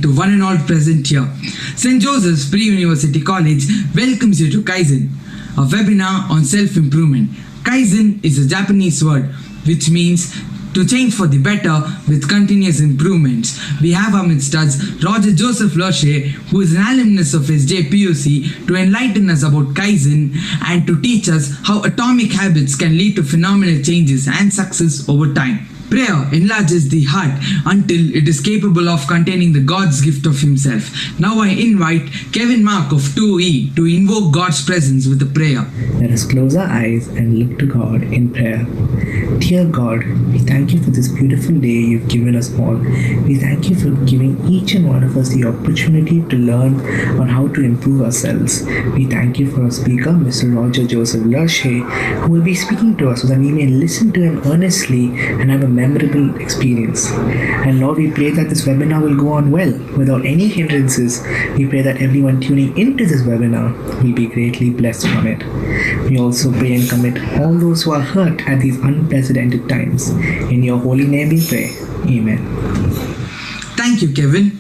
to one and all present here. St. Joseph's Pre-University College welcomes you to Kaizen, a webinar on self-improvement. Kaizen is a Japanese word which means to change for the better with continuous improvements. We have amidst us Roger Joseph LURSHAY, who is an alumnus of Sjpuc, to enlighten us about Kaizen and to teach us how atomic habits can lead to phenomenal changes and success over time. Prayer enlarges the heart until it is capable of containing the God's gift of Himself. Now I invite Kevin Mark of 2E to invoke God's presence with a prayer. Let us close our eyes and look to God in prayer. Dear God, we thank you for this beautiful day you've given us all. We thank you for giving each and one of us the opportunity to learn on how to improve ourselves. We thank you for our speaker, Mr. Roger Joseph LURSHAY, who will be speaking to us so that we may listen to him earnestly and have a memorable experience. And Lord, we pray that this webinar will go on well without any hindrances. We pray that everyone tuning into this webinar will be greatly blessed from it. We also pray and commit all those who are hurt at these unprecedented times. In your holy name we pray. Amen. Thank you, Kevin.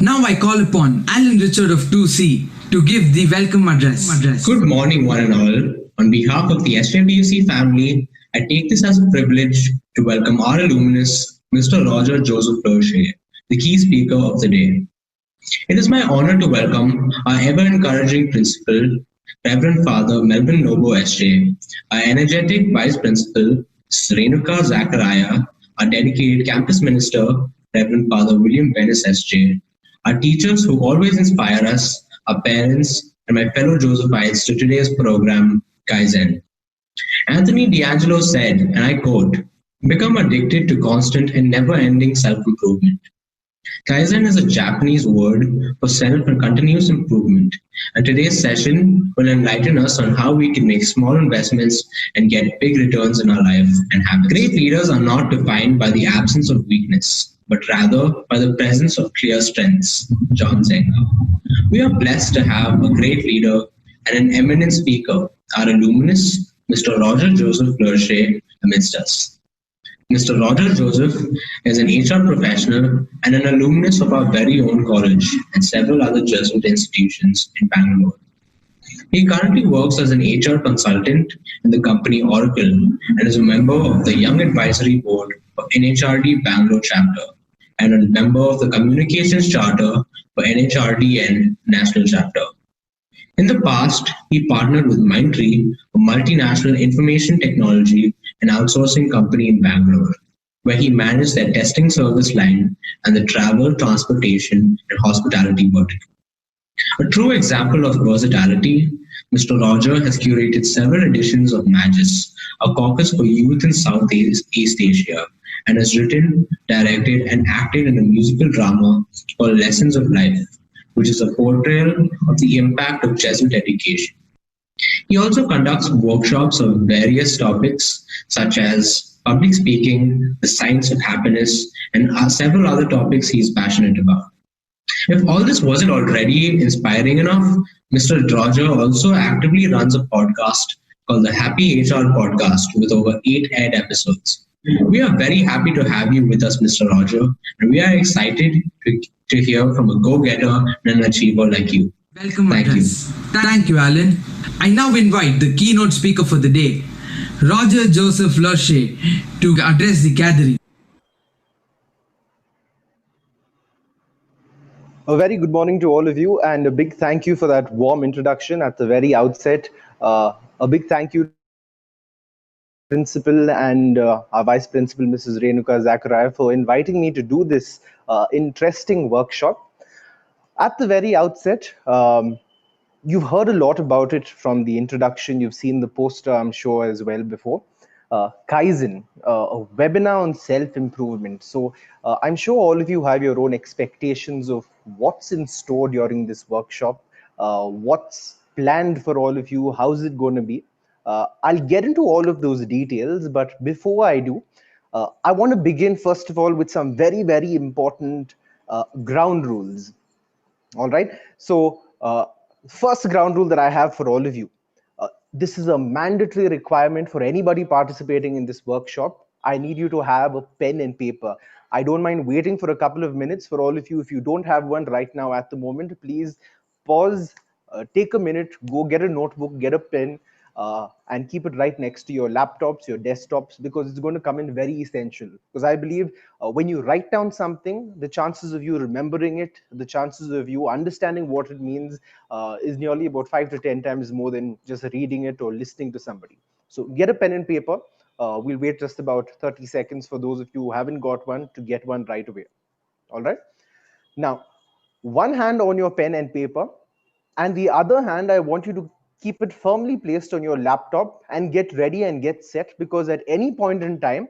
Now I call upon Alan Richard of 2C to give the welcome address. Good morning, one and all. On behalf of the Sjpuc family, I take this as a privilege to welcome our alumnus, Mr. Roger Joseph LURSHAY, the key speaker of the day. It is my honor to welcome our ever-encouraging principal, Reverend Father Melvin Nobo S.J., our energetic Vice Principal, Renuka Zachariah, our dedicated campus minister, Reverend Father William Bennis S.J., our teachers who always inspire us, our parents, and my fellow Josephites to today's program, Kaizen. Anthony D'Angelo said, and I quote, "Become addicted to constant and never-ending self-improvement." Kaizen is a Japanese word for self and continuous improvement, and today's session will enlighten us on how we can make small investments and get big returns in our life and habits. Great leaders are not defined by the absence of weakness, but rather by the presence of clear strengths. John Zenga. We are blessed to have a great leader and an eminent speaker, our alumnus, Mr. Roger Joseph LURSHAY, amidst us. Mr. Roger Joseph is an HR professional and an alumnus of our very own college and several other Jesuit institutions in Bangalore. He currently works as an HR consultant in the company Oracle and is a member of the Young Advisory Board of NHRD Bangalore chapter and a member of the Communications Charter for NHRDN National Chapter. In the past, he partnered with Mindtree, a multinational information technology and outsourcing company in Bangalore, where he managed their testing service line and the travel, transportation, and hospitality vertical. A true example of versatility, Mr. Roger has curated several editions of Magis, a caucus for youth in Southeast Asia, and has written, directed, and acted in a musical drama called Lessons of Life, which is a portrayal of the impact of Jesuit education. He also conducts workshops of various topics such as public speaking, the science of happiness, and several other topics he's passionate about. If all this wasn't already inspiring enough, Mr. Roger also actively runs a podcast called the Happy HR Podcast with over 8 aired episodes. We are very happy to have you with us, Mr. Roger, and we are excited to hear from a go-getter and an achiever like you. Welcome, Thank you, Alan. I now invite the keynote speaker for the day, Roger Joseph LURSHAY, to address the gathering. A very good morning to all of you, and a big thank you for that warm introduction at the very outset. A big thank you to Principal and our Vice Principal, Mrs. Renuka Zachariah, for inviting me to do this interesting workshop. At the very outset, you've heard a lot about it from the introduction. You've seen the poster, I'm sure, as well before. Kaizen, a webinar on self-improvement. So I'm sure all of you have your own expectations of what's in store during this workshop, what's planned for all of you, how's it going to be. I'll get into all of those details, but before I do, I want to begin first of all with some very, very important ground rules. All right. So first ground rule that I have for all of you, this is a mandatory requirement for anybody participating in this workshop. I need you to have a pen and paper. I don't mind waiting for a couple of minutes for all of you. If you don't have one right now at the moment, please pause, take a minute, go get a notebook, get a pen, and keep it right next to your laptops, your desktops, because it's going to come in very essential. Because I believe when you write down something, the chances of you remembering it, the chances of you understanding what it means is nearly about 5 to 10 times more than just reading it or listening to somebody. So get a pen and paper. We'll wait just about 30 seconds for those of you who haven't got one to get one right away. All right. Now, one hand on your pen and paper, and the other hand, I want you to keep it firmly placed on your laptop and get ready and get set, because at any point in time,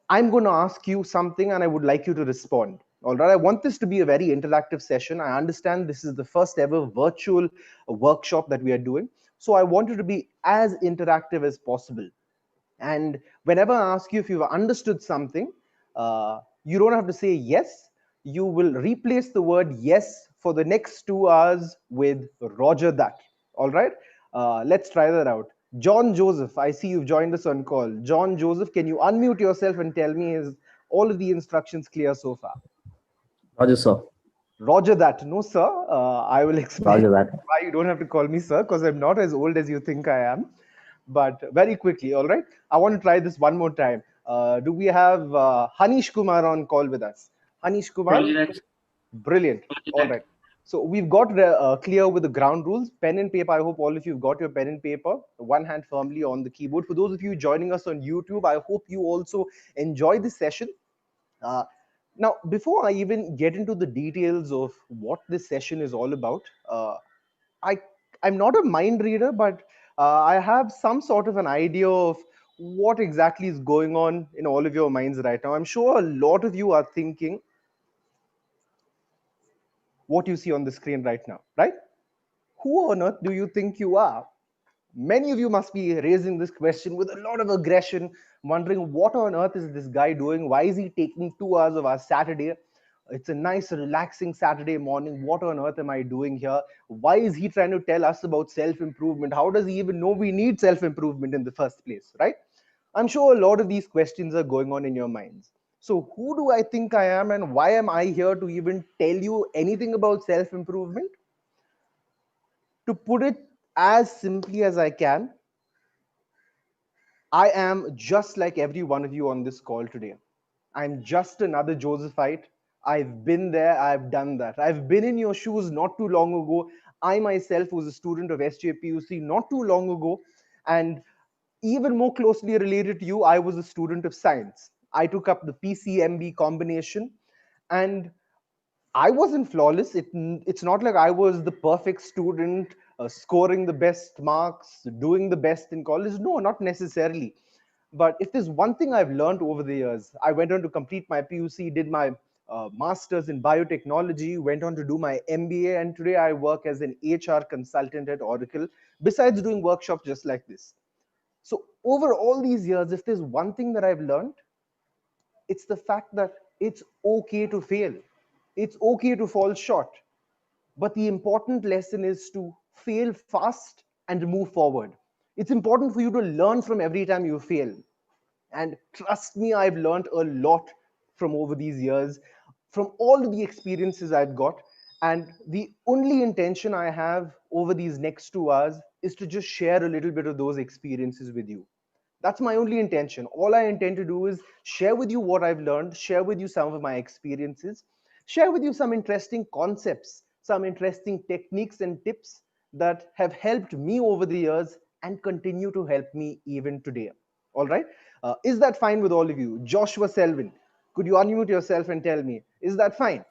I'm going to ask you something and I would like you to respond. All right. I want this to be a very interactive session. I understand this is the first ever virtual workshop that we are doing. So I want you to be as interactive as possible. And whenever I ask you if you've understood something, you don't have to say yes. You will replace the word yes for the next 2 hours with Roger that. All right. Let's try that out. John Joseph, I see you've joined us on call. John Joseph, can you unmute yourself and tell me, is all of the instructions clear so far? Roger, sir. Roger that. No, sir. I will explain Roger that. why you don't have to call me sir, because I'm not as old as you think I am. But very quickly, all right? I want to try this one more time. Do we have Hanish Kumar on call with us? Hanish Kumar? Brilliant. All right. So we've got clear with the ground rules. Pen and paper. I hope all of you have got your pen and paper. One hand firmly on the keyboard. For those of you joining us on YouTube, I hope you also enjoy this session. Now, before I even get into the details of what this session is all about, I I'm not a mind reader, but I have some sort of an idea of what exactly is going on in all of your minds right now. I'm sure a lot of you are thinking what you see on the screen right now, right? Who on earth do you think you are? Many of you must be raising this question with a lot of aggression, wondering what on earth is this guy doing? Why is he taking 2 hours of our Saturday? It's a nice, relaxing Saturday morning. What on earth am I doing here? Why is he trying to tell us about self improvement? How does he even know we need self improvement in the first place, right? I'm sure a lot of these questions are going on in your minds. So, who do I think I am, and why am I here to even tell you anything about self improvement? To put it as simply as I can, I am just like every one of you on this call today. I'm just another Josephite. I've been there, I've done that. I've been in your shoes not too long ago. I myself was a student of Sjpuc not too long ago. And even more closely related to you, I was a student of science. I took up the PCMB combination, and I wasn't flawless. It's not like I was the perfect student, scoring the best marks, doing the best in college. No, not necessarily. But if there's one thing I've learned over the years, I went on to complete my PUC, did my master's in biotechnology, went on to do my MBA, and today I work as an HR consultant at Oracle, besides doing workshops just like this. So, over all these years, if there's one thing that I've learned, it's the fact that it's okay to fail, it's okay to fall short. But the important lesson is to fail fast and move forward. It's important for you to learn from every time you fail. And trust me, I've learned a lot from over these years, from all of the experiences I've got. And the only intention I have over these next 2 hours is to just share a little bit of those experiences with you. That's my only intention. All I intend to do is share with you what I've learned, share with you some of my experiences, share with you some interesting concepts, some interesting techniques and tips that have helped me over the years and continue to help me even today. All right. Is that fine with all of you? Joshua Selvin, could you unmute yourself and tell me, is that fine?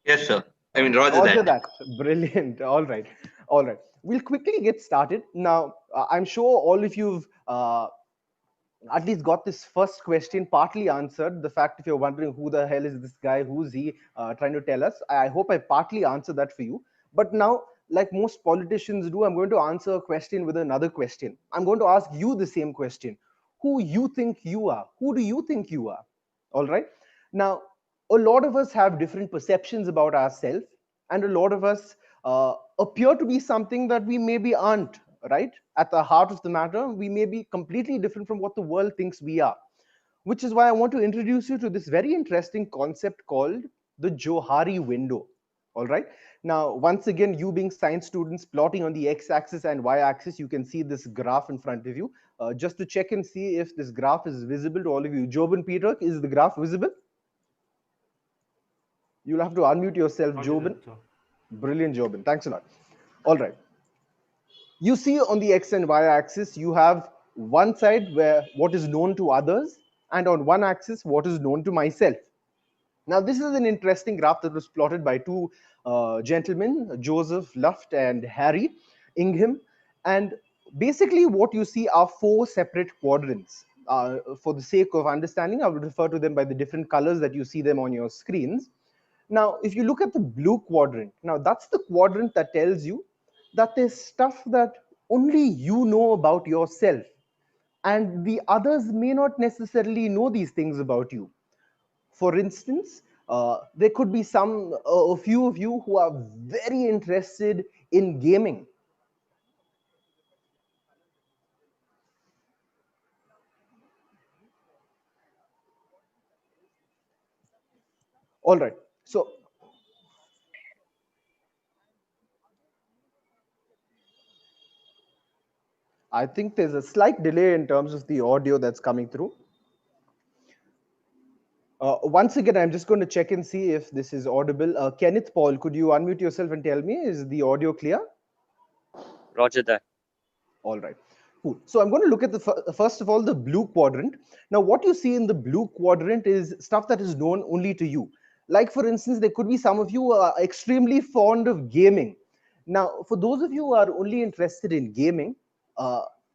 Yes, sir. I mean, Roger Roger that. that. Brilliant. All right. All right. We'll quickly get started. Now, I'm sure all of you've at least got this first question partly answered. The fact, if you're wondering who the hell is this guy, who's he trying to tell us, I hope I partly answered that for you. But now, like most politicians do, I'm going to answer a question with another question. I'm going to ask you the same question. Who you think you are? Who do you think you are? All right. Now, a lot of us have different perceptions about ourselves, and a lot of us appear to be something that we maybe aren't, right? At the heart of the matter, we may be completely different from what the world thinks we are. which is why I want to introduce you to this very interesting concept called the Johari window. All right. Now, once again, you being science students, plotting on the x-axis and y-axis, you can see this graph in front of you. Just to check and see if this graph is visible to all of you. Jobin Peter, is the graph visible? You'll have to unmute yourself, Jobin. Brilliant, Jobin. Thanks a lot. All right. You see on the x and y axis, you have one side where what is known to others, and on one axis, what is known to myself. Now, this is an interesting graph that was plotted by two gentlemen, Joseph Luft and Harry Ingham. And basically, what you see are four separate quadrants. For the sake of understanding, I will refer to them by the different colors that you see them on your screens. Now, if you look at the blue quadrant, now that's the quadrant that tells you that there's stuff that only you know about yourself, and the others may not necessarily know these things about you. For instance, there could be a few of you who are very interested in gaming. All right. So I think there's a slight delay in terms of the audio that's coming through. Once again, I'm just going to check and see if this is audible. Kenneth Paul, could you unmute yourself and tell me, is the audio clear? Roger that. All right. Cool. So I'm going to look at the first of all, the blue quadrant. Now, what you see in the blue quadrant is stuff that is known only to you. Like, for instance, there could be some of you who are extremely fond of gaming. Now, for those of you who are only interested in gaming,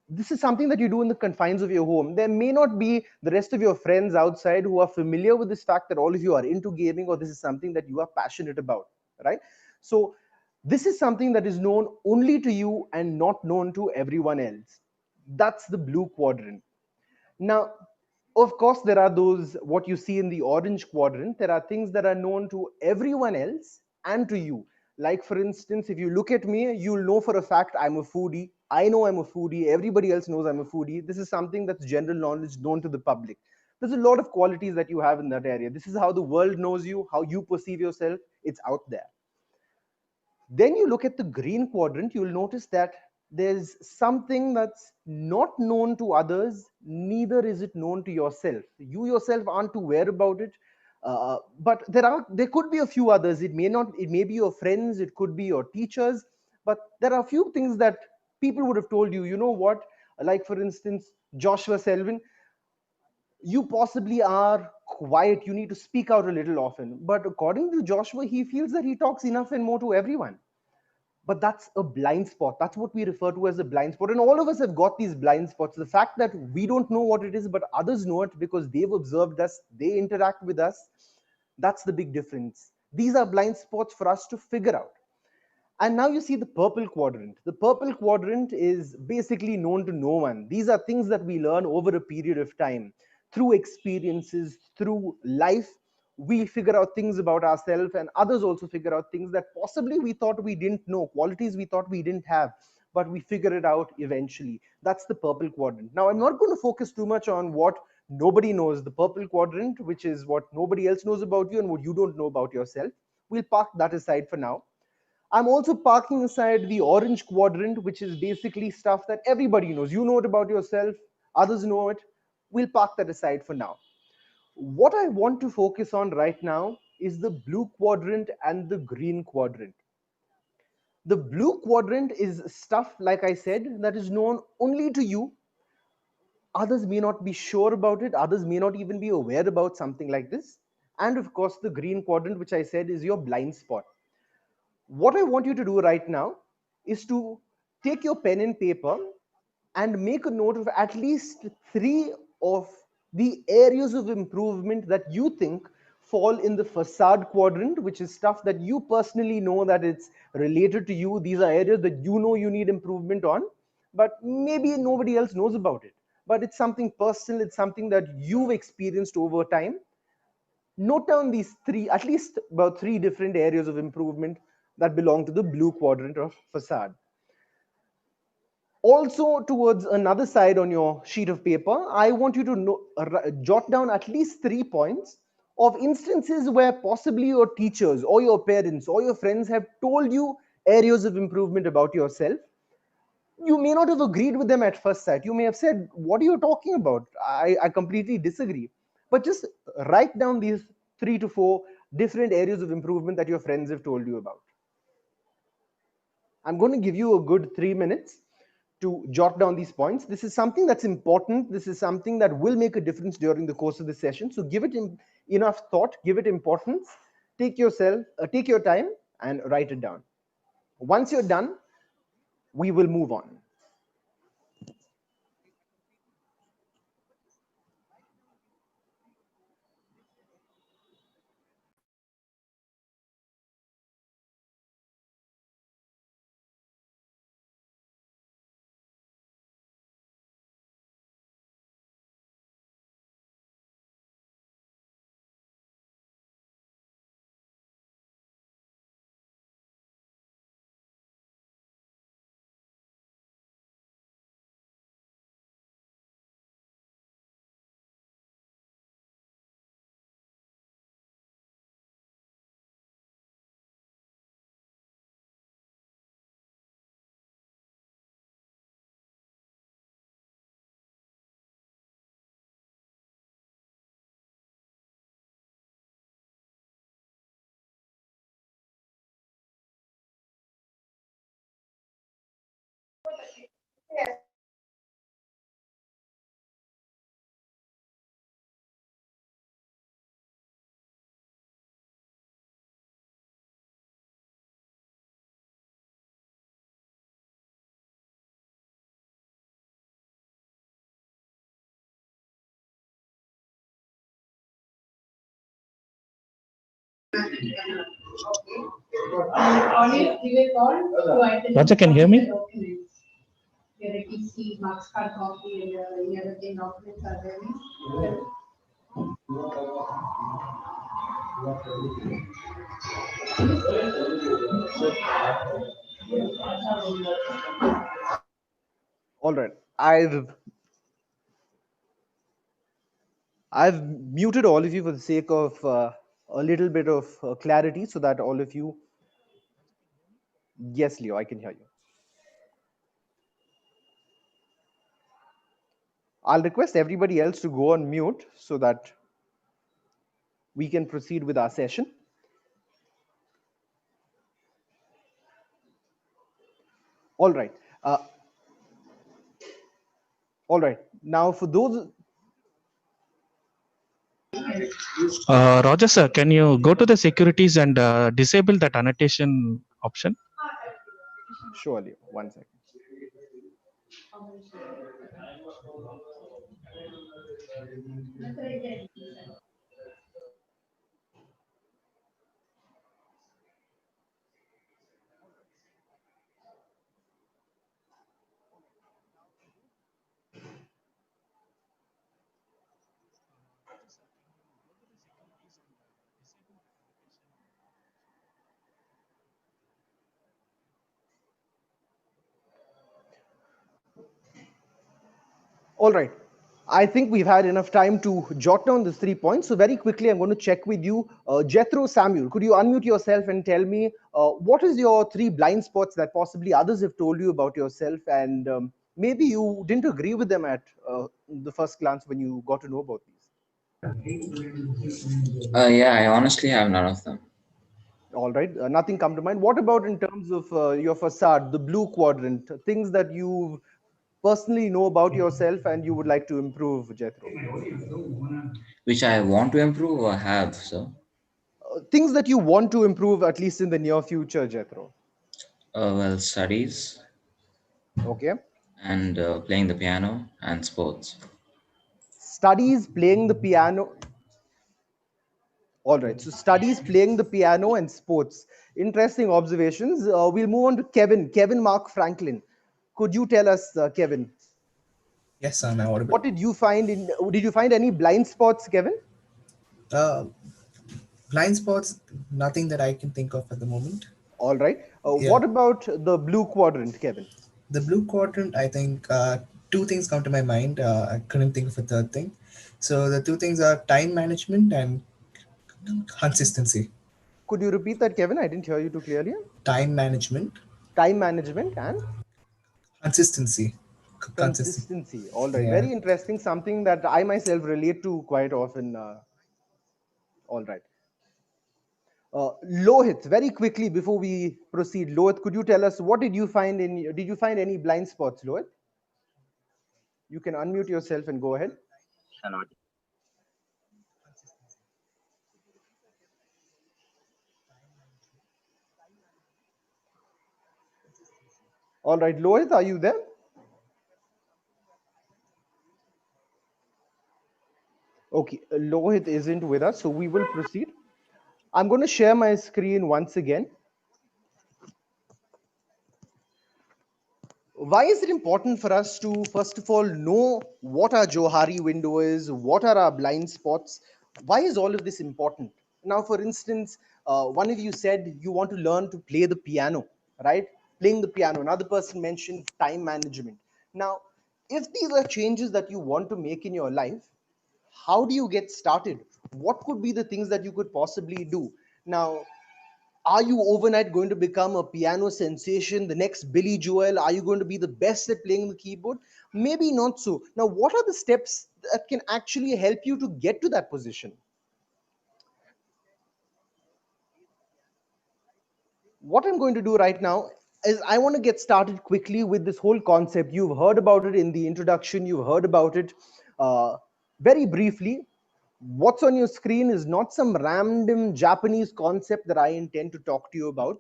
this is something that you do in the confines of your home. There may not be the rest of your friends outside who are familiar with this fact that all of you are into gaming, or this is something that you are passionate about, right? So this is something that is known only to you and not known to everyone else. That's the blue quadrant. Now, of course, there are those, what you see in the orange quadrant, there are things that are known to everyone else and to you. Like, for instance, if you look at me, you'll know for a fact I'm a foodie. I know I'm a foodie. Everybody else knows I'm a foodie. This is something that's general knowledge known to the public. There's a lot of qualities that you have in that area. This is how the world knows you, how you perceive yourself. It's out there. Then you look at the green quadrant, you'll notice that there's something that's not known to others, neither is it known to yourself. You yourself aren't aware about it, but there could be a few others. It may be your friends, it could be your teachers, but there are a few things that people would have told you. You know what? Like, for instance, Joshua Selwyn, you possibly are quiet, you need to speak out a little often. But according to Joshua, he feels that he talks enough and more to everyone. But that's a blind spot. That's what we refer to as a blind spot. And all of us have got these blind spots. The fact that we don't know what it is, but others know it because they've observed us, they interact with us, that's the big difference. These are blind spots for us to figure out. And now you see the purple quadrant. The purple quadrant is basically known to no one. These are things that we learn over a period of time through experiences, through life. We figure out things about ourselves, and others also figure out things that possibly we thought we didn't know, qualities we thought we didn't have, but we figure it out eventually. That's the purple quadrant. Now, I'm not going to focus too much on what nobody knows, the purple quadrant, which is what nobody else knows about you and what you don't know about yourself. We'll park that aside for now. I'm also parking aside the orange quadrant, which is basically stuff that everybody knows. You know it about yourself, others know it. We'll park that aside for now. What I want to focus on right now is the blue quadrant and the green quadrant. The blue quadrant is stuff, like I said, that is known only to you. Others may not be sure about it. Others may not even be aware about something like this. And of course, the green quadrant, which I said is your blind spot. What I want you to do right now is to take your pen and paper and make a note of at least 3 of the areas of improvement that you think fall in the facade quadrant, which is stuff that you personally know that it's related to you. These are areas that you know you need improvement on, but maybe nobody else knows about it. But it's something personal, it's something that you've experienced over time. Note down these 3, at least about 3 different areas of improvement that belong to the blue quadrant of facade. Also, towards another side on your sheet of paper, I want you to jot down at least 3 points of instances where possibly your teachers or your parents or your friends have told you areas of improvement about yourself. You may not have agreed with them at first sight. You may have said, "What are you talking about? I completely disagree." But just write down these 3 to 4 different areas of improvement that your friends have told you about. I'm going to give you a good 3 minutes to jot down these points. This is something that's important. This is something that will make a difference during the course of the session. So give it enough thought, give it importance, take your time and write it down. Once you're done, we will move on. Roger, can you hear me? All right. I've muted all of you for the sake of a little bit of clarity so that all of you. Yes, Leo, I can hear you. I'll request everybody else to go on mute so that we can proceed with our session. All right. All right. Now, for those. Roger, sir, can you go to the securities and disable that annotation option? Surely. One second. All right. I think we've had enough time to jot down these 3 points. So very quickly, I'm going to check with you. Jethro Samuel, could you unmute yourself and tell me what is your 3 blind spots that possibly others have told you about yourself, and maybe you didn't agree with them at the first glance when you got to know about these? Yeah, I honestly have none of them. All right, nothing come to mind. What about in terms of your facade, the blue quadrant, things that you personally know about yourself and you would like to improve, Jethro? Which I want to improve or have, so? Things that you want to improve, at least in the near future, Jethro. Well, studies. Okay. And playing the piano and sports. Studies, playing the piano. All right. So studies, playing the piano, and sports. Interesting observations. We'll move on to Kevin. Kevin Mark Franklin. Could you tell us, Kevin? Yes, I'm audible. What did you find in? Did you find any blind spots, Kevin? Blind spots, nothing that I can think of at the moment. All right. What about the blue quadrant, Kevin? The blue quadrant, I think two things come to my mind. I couldn't think of a third thing. So the two things are time management and consistency. Could you repeat that, Kevin? I didn't hear you too clearly. Time management, Time management and consistency, consistency. consistency. All right, Yeah. very interesting. Something that I myself relate to quite often. All right. Lohit, very quickly before we proceed, Lohit, could you tell us what did you find did you find any blind spots, Lohit? You can unmute yourself and go ahead. All right, Lohit, are you there? Okay, Lohit isn't with us, so we will proceed. I'm going to share my screen once again. Why is it important for us to first of all know what our johari window is, what are our blind spots? Why is all of this important? Now, for instance, one of you said you want to learn to play the piano, right? Playing the piano. Another person mentioned time management. Now, if these are changes that you want to make in your life, how do you get started? What could be the things that you could possibly do? Now, are you overnight going to become a piano sensation, the next Billy Joel? Are you going to be the best at playing the keyboard? Maybe not so. Now, what are the steps that can actually help you to get to that position? What I'm going to do right now is I want to get started quickly with this whole concept. You've heard about it in the introduction, you've heard about it very briefly. What's on your screen is not some random Japanese concept that I intend to talk to you about.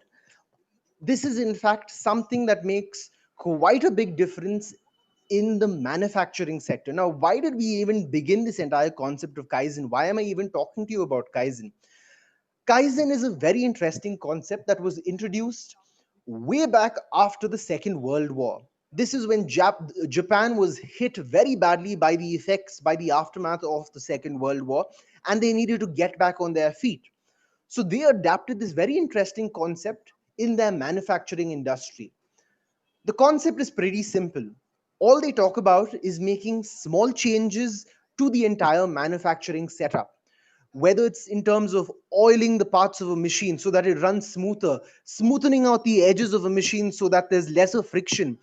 This is, in fact, something that makes quite a big difference in the manufacturing sector. Now, why did we even begin this entire concept of Kaizen? Why am I even talking to you about Kaizen? Kaizen is a very interesting concept that was introduced way back after the Second World War. This is when Japan was hit very badly by the effects, by the aftermath of the Second World War, and they needed to get back on their feet. So they adapted this very interesting concept in their manufacturing industry. The concept is pretty simple. All they talk about is making small changes to the entire manufacturing setup, whether it's in terms of oiling the parts of a machine so that it runs smoother, smoothing out the edges of a machine so that there's lesser friction.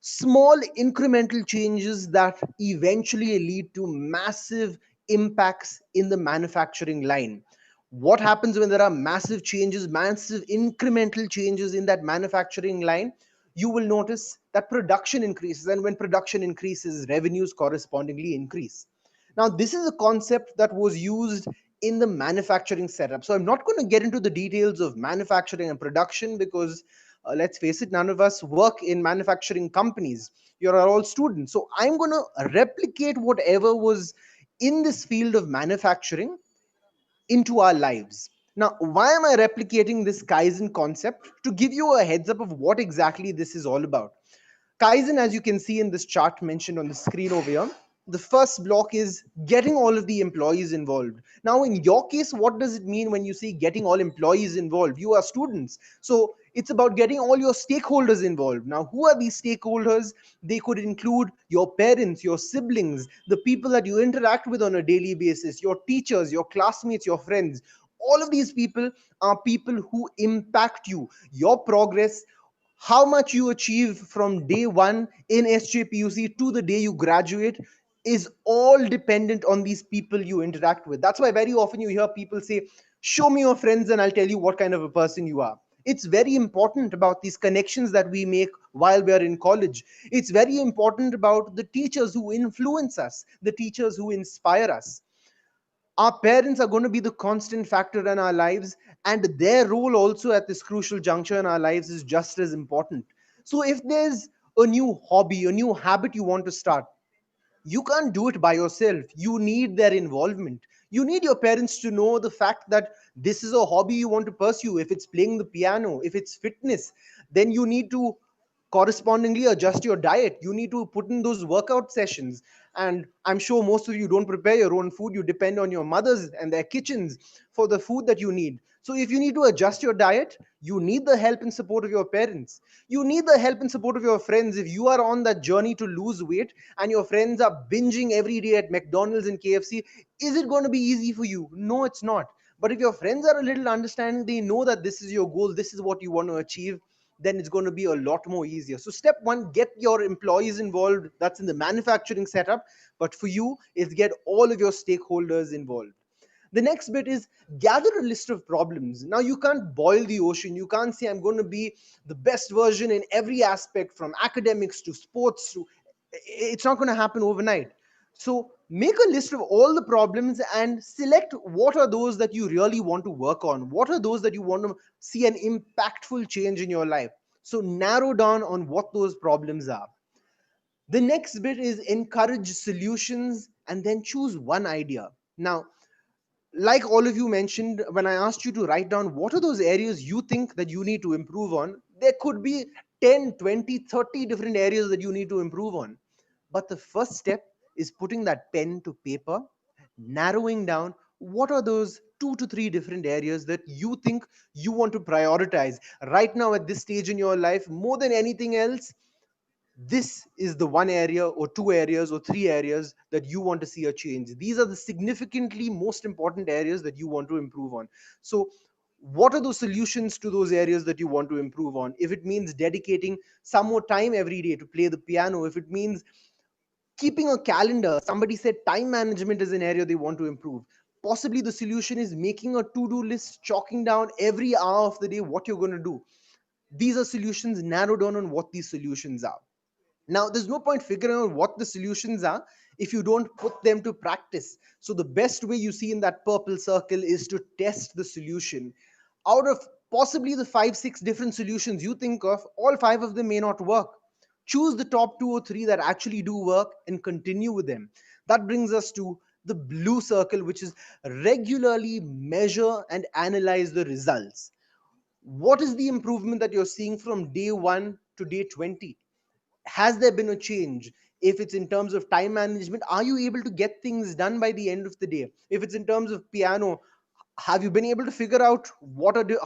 Small incremental changes that eventually lead to massive impacts in the manufacturing line. What happens when there are massive changes, massive incremental changes in that manufacturing line? You will notice that production increases, and when production increases, revenues correspondingly increase. Now, this is a concept that was used in the manufacturing setup. So, I'm not going to get into the details of manufacturing and production because, let's face it, none of us work in manufacturing companies. You're all students. So, I'm going to replicate whatever was in this field of manufacturing into our lives. Now, why am I replicating this Kaizen concept? To give you a heads up of what exactly this is all about. Kaizen, as you can see in this chart mentioned on the screen over here, the first block is getting all of the employees involved. Now, in your case, what does it mean when you say getting all employees involved? You are students. So it's about getting all your stakeholders involved. Now, who are these stakeholders? They could include your parents, your siblings, the people that you interact with on a daily basis, your teachers, your classmates, your friends. All of these people are people who impact you, your progress, how much you achieve from day one in SJPUC to the day you graduate is all dependent on these people you interact with. That's why very often you hear people say, show me your friends and I'll tell you what kind of a person you are. It's very important about these connections that we make while we are in college. It's very important about the teachers who influence us, the teachers who inspire us. Our parents are going to be the constant factor in our lives, and their role also at this crucial juncture in our lives is just as important. So if there's a new hobby, a new habit you want to start, you can't do it by yourself. You need their involvement. You need your parents to know the fact that this is a hobby you want to pursue. If it's playing the piano, if it's fitness, then you need to Correspondingly, adjust your diet. You need to put in those workout sessions. And I'm sure most of you don't prepare your own food. You depend on your mothers and their kitchens for the food that you need. So if you need to adjust your diet, you need the help and support of your parents. You need the help and support of your friends. If you are on that journey to lose weight and your friends are binging every day at McDonald's and KFC, is it going to be easy for you? No, it's not. But if your friends are a little understanding, they know that this is your goal, this is what you want to achieve, then it's going to be a lot more easier. So step one, get your employees involved. That's in the manufacturing setup. But for you, is get all of your stakeholders involved. The next bit is gather a list of problems. Now, you can't boil the ocean. You can't say, I'm going to be the best version in every aspect, from academics to sports to. It's not going to happen overnight. So make a list of all the problems and select what are those that you really want to work on. What are those that you want to see an impactful change in your life? So narrow down on what those problems are. The next bit is encourage solutions and then choose one idea. Now, like all of you mentioned, when I asked you to write down what are those areas you think that you need to improve on, there could be 10, 20, 30 different areas that you need to improve on. But the first step is putting that pen to paper, narrowing down what are those 2 to 3 different areas that you think you want to prioritize right now at this stage in your life more than anything else. This is the one area or 2 areas or 3 areas that you want to see a change. These are the significantly most important areas that you want to improve on. So what are those solutions to those areas that you want to improve on? If it means dedicating some more time every day to play the piano, if it means keeping a calendar, somebody said time management is an area they want to improve. Possibly the solution is making a to-do list, chalking down every hour of the day what you're going to do. These are solutions. Narrow down on what these solutions are. Now, there's no point figuring out what the solutions are if you don't put them to practice. So the best way you see in that purple circle is to test the solution. Out of possibly the 5, 6 different solutions you think of, all 5 of them may not work. Choose the top 2 or 3 that actually do work and continue with them. That brings us to the blue circle, which is regularly measure and analyze the results. What is the improvement that you're seeing from day 1 to day 20? Has there been a change? If it's in terms of time management, are you able to get things done by the end of the day? If it's in terms of piano, have you been able to figure out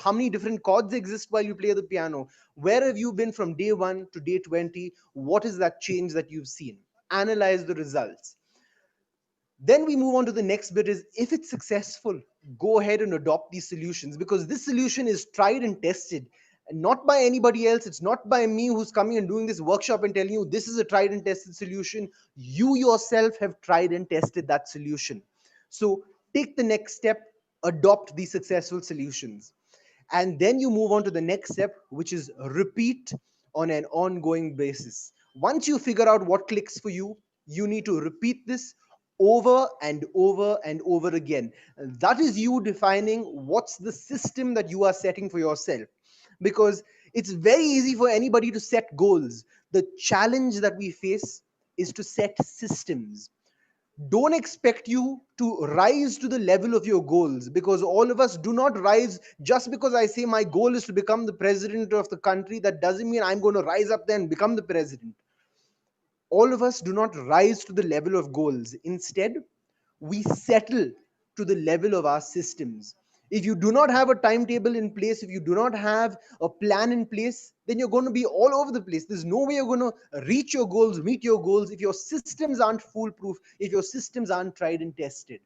how many different chords exist while you play the piano? Where have you been from day 1 to day 20? What is that change that you've seen? Analyze the results. Then we move on to the next bit is, if it's successful, go ahead and adopt these solutions, because this solution is tried and tested, and not by anybody else. It's not by me who's coming and doing this workshop and telling you this is a tried and tested solution. You yourself have tried and tested that solution. So take the next step, adopt these successful solutions. And then you move on to the next step, which is repeat on an ongoing basis. Once you figure out what clicks for you, you need to repeat this over and over and over again. That is you defining what's the system that you are setting for yourself. Because it's very easy for anybody to set goals. The challenge that we face is to set systems. Don't expect you to rise to the level of your goals, because all of us do not rise. Just because I say my goal is to become the president of the country, that doesn't mean I'm going to rise up there and become the president. All of us do not rise to the level of goals. Instead, we settle to the level of our systems. If you do not have a timetable in place, if you do not have a plan in place, then you're going to be all over the place. There's no way you're going to reach your goals, meet your goals, if your systems aren't foolproof, if your systems aren't tried and tested.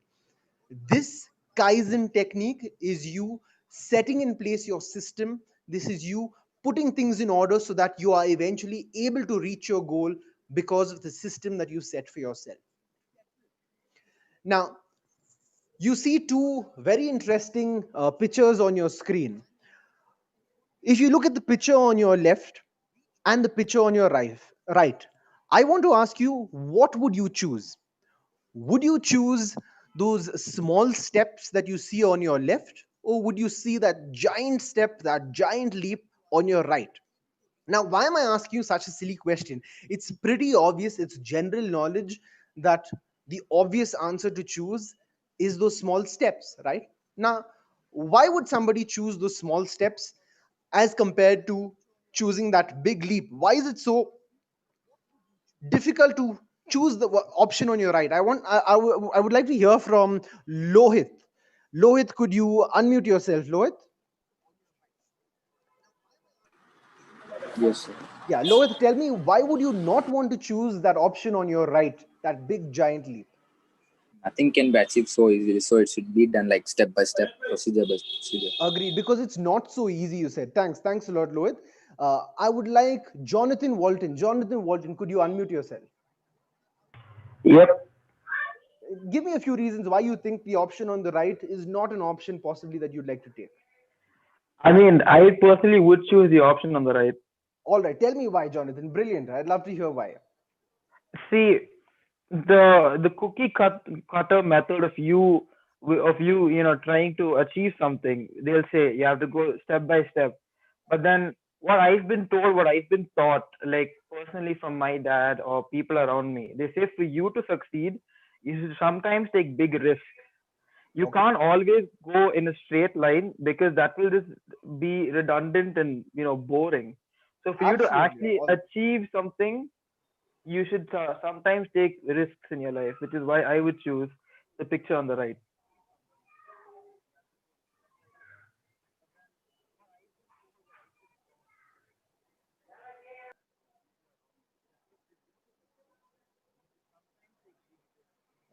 This Kaizen technique is you setting in place your system. This is you putting things in order so that you are eventually able to reach your goal because of the system that you set for yourself. Now, you see 2 very interesting pictures on your screen. If you look at the picture on your left and the picture on your right, I want to ask you, what would you choose? Would you choose those small steps that you see on your left, or would you see that giant step, that giant leap on your right? Now, why am I asking you such a silly question? It's pretty obvious, it's general knowledge that the obvious answer to choose is those small steps, right? Now, why would somebody choose those small steps as compared to choosing that big leap? Why is it so difficult to choose the option on your right? I would like to hear from Lohit. Lohit, could you unmute yourself, Lohit? Yes, sir. Yeah, Lohit, tell me, why would you not want to choose that option on your right, that big giant leap? Nothing can be achieved so easily, so it should be done like step by step, procedure by procedure. Agreed, because it's not so easy, you said. Thanks a lot, Lohit. I would like Jonathan Walton. Jonathan Walton, could you unmute yourself? Yep. Give me a few reasons why you think the option on the right is not an option possibly that you'd like to take. I mean, I personally would choose the option on the right. All right, tell me why, Jonathan. Brilliant. I'd love to hear why. See, the cutter method of you trying to achieve something, they'll say you have to go step by step. But then what I've been told, what I've been taught, like personally from my dad or people around me, they say for you to succeed, you should sometimes take big risks. You Okay. can't always go in a straight line because that will just be redundant and boring. So for you to Absolutely. actually achieve something, you should sometimes take risks in your life, which is why I would choose the picture on the right.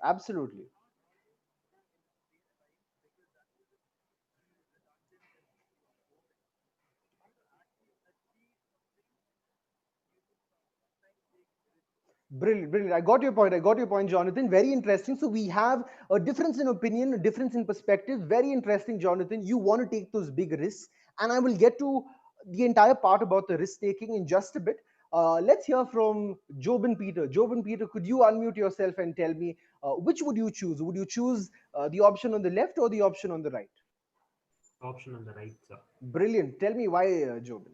Absolutely. Brilliant, brilliant. I got your point. I got your point, Jonathan. Very interesting. So we have a difference in opinion, a difference in perspective. Very interesting, Jonathan. You want to take those big risks, and I will get to the entire part about the risk taking in just a bit. Let's hear from Jobin Peter. Jobin Peter, could you unmute yourself and tell me which would you choose? Would you choose the option on the left or the option on the right? Option on the right, sir. Brilliant. Tell me why, Jobin.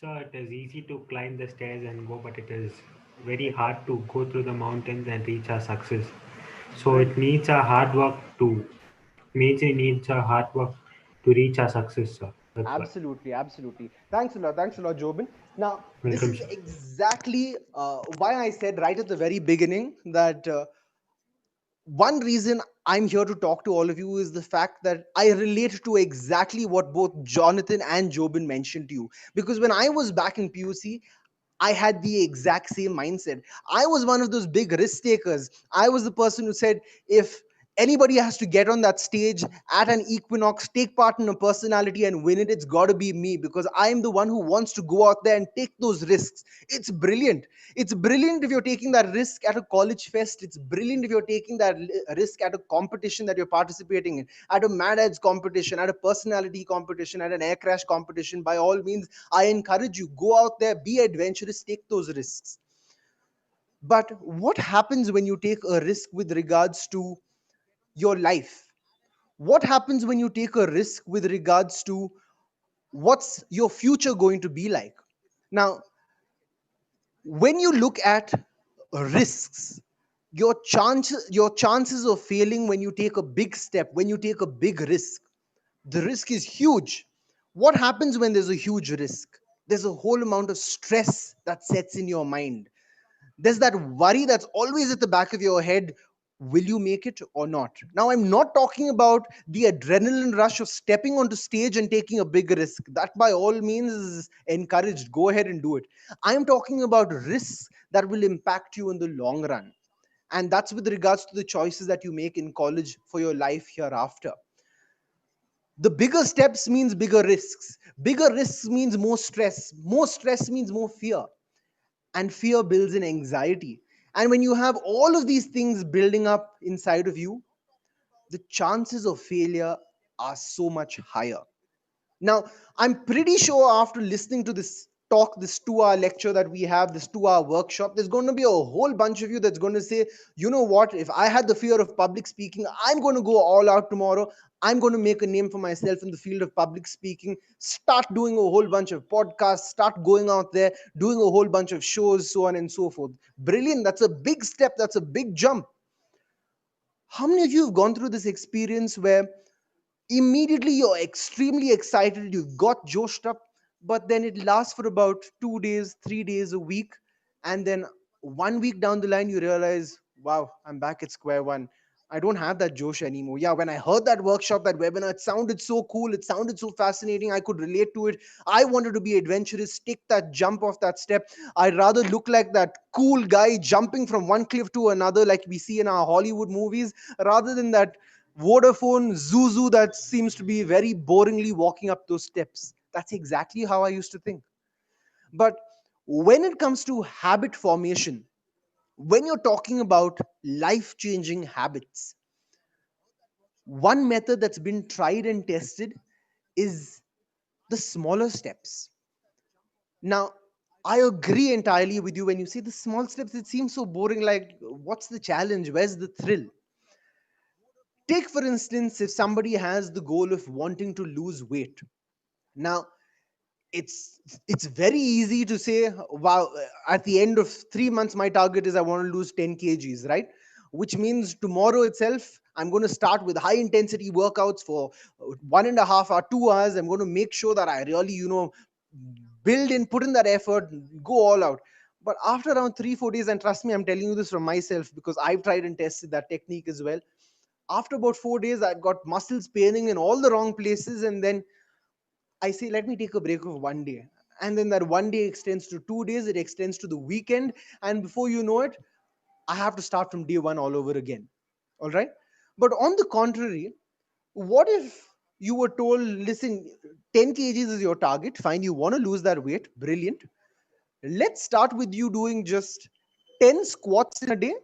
So it is easy to climb the stairs and go, but it is very hard to go through the mountains and reach our success. So it needs a hard work to major needs a hard work to reach our success, sir. That's why. Absolutely, absolutely. Thanks a lot, Jobin. Now, this Welcome, is sir. exactly why I said right at the very beginning that one reason I'm here to talk to all of you is the fact that I relate to exactly what both Jonathan and Jobin mentioned to you. Because when I was back in PUC, I had the exact same mindset. I was one of those big risk takers. I was the person who said, if anybody has to get on that stage at an equinox, take part in a personality and win it, it's got to be me because I'm the one who wants to go out there and take those risks. It's brilliant. It's brilliant if you're taking that risk at a college fest. It's brilliant if you're taking that risk at a competition that you're participating in, at a Mad Ads competition, at a personality competition, at an air crash competition. By all means, I encourage you, go out there, be adventurous, take those risks. But what happens when you take a risk with regards to your life? What happens when you take a risk with regards to what's your future going to be like? Now, when you look at risks, your chances of failing when you take a big step, when you take a big risk, the risk is huge. What happens when there's a huge risk? There's a whole amount of stress that sets in your mind. There's that worry that's always at the back of your head. Will you make it or not? Now, I'm not talking about the adrenaline rush of stepping onto stage and taking a big risk. That, by all means, is encouraged. Go ahead and do it. I'm talking about risks that will impact you in the long run. And that's with regards to the choices that you make in college for your life hereafter. The bigger steps means bigger risks. Bigger risks means more stress. More stress means more fear, and fear builds in anxiety. And when you have all of these things building up inside of you, the chances of failure are so much higher. Now, I'm pretty sure after listening to this talk, this 2 hour lecture that we have, this 2 hour workshop, there's going to be a whole bunch of you that's going to say, you know what, if I had the fear of public speaking, I'm going to go all out tomorrow. I'm going to make a name for myself in the field of public speaking, start doing a whole bunch of podcasts, start going out there, doing a whole bunch of shows, so on and so forth. Brilliant. That's a big step. That's a big jump. How many of you have gone through this experience where immediately you're extremely excited, you've got joshed up, but then it lasts for about 2 days, 3 days, a week, and then 1 week down the line, you realize, wow, I'm back at square one. I don't have that Josh anymore. Yeah, when I heard that workshop, that webinar, it sounded so cool. It sounded so fascinating. I could relate to it. I wanted to be adventurous, take that jump off that step. I'd rather look like that cool guy jumping from one cliff to another, like we see in our Hollywood movies, rather than that Vodafone Zuzu that seems to be very boringly walking up those steps. That's exactly how I used to think. But when it comes to habit formation, when you're talking about life changing habits, one method that's been tried and tested is the smaller steps. Now, I agree entirely with you when you say the small steps, it seems so boring. Like, what's the challenge? Where's the thrill? Take, for instance, if somebody has the goal of wanting to lose weight. Now, it's it's very easy to say, wow, at the end of 3 months my target is I want to lose 10 kgs, right? Which means tomorrow itself I'm going to start with high intensity workouts for 1.5 hour 2 hours. I'm going to make sure that I really, build in, put in that effort, go all out. But after around 3 4 days, and trust me, I'm telling you this from myself because I've tried and tested that technique as well, after about 4 days I've got muscles paining in all the wrong places, and then I say, let me take a break of one day. And then that one day extends to 2 days, it extends to the weekend. And before you know it, I have to start from day one all over again. All right. But on the contrary, what if you were told, listen, 10 kgs is your target? Fine. You want to lose that weight? Brilliant. Let's start with you doing just 10 squats in a day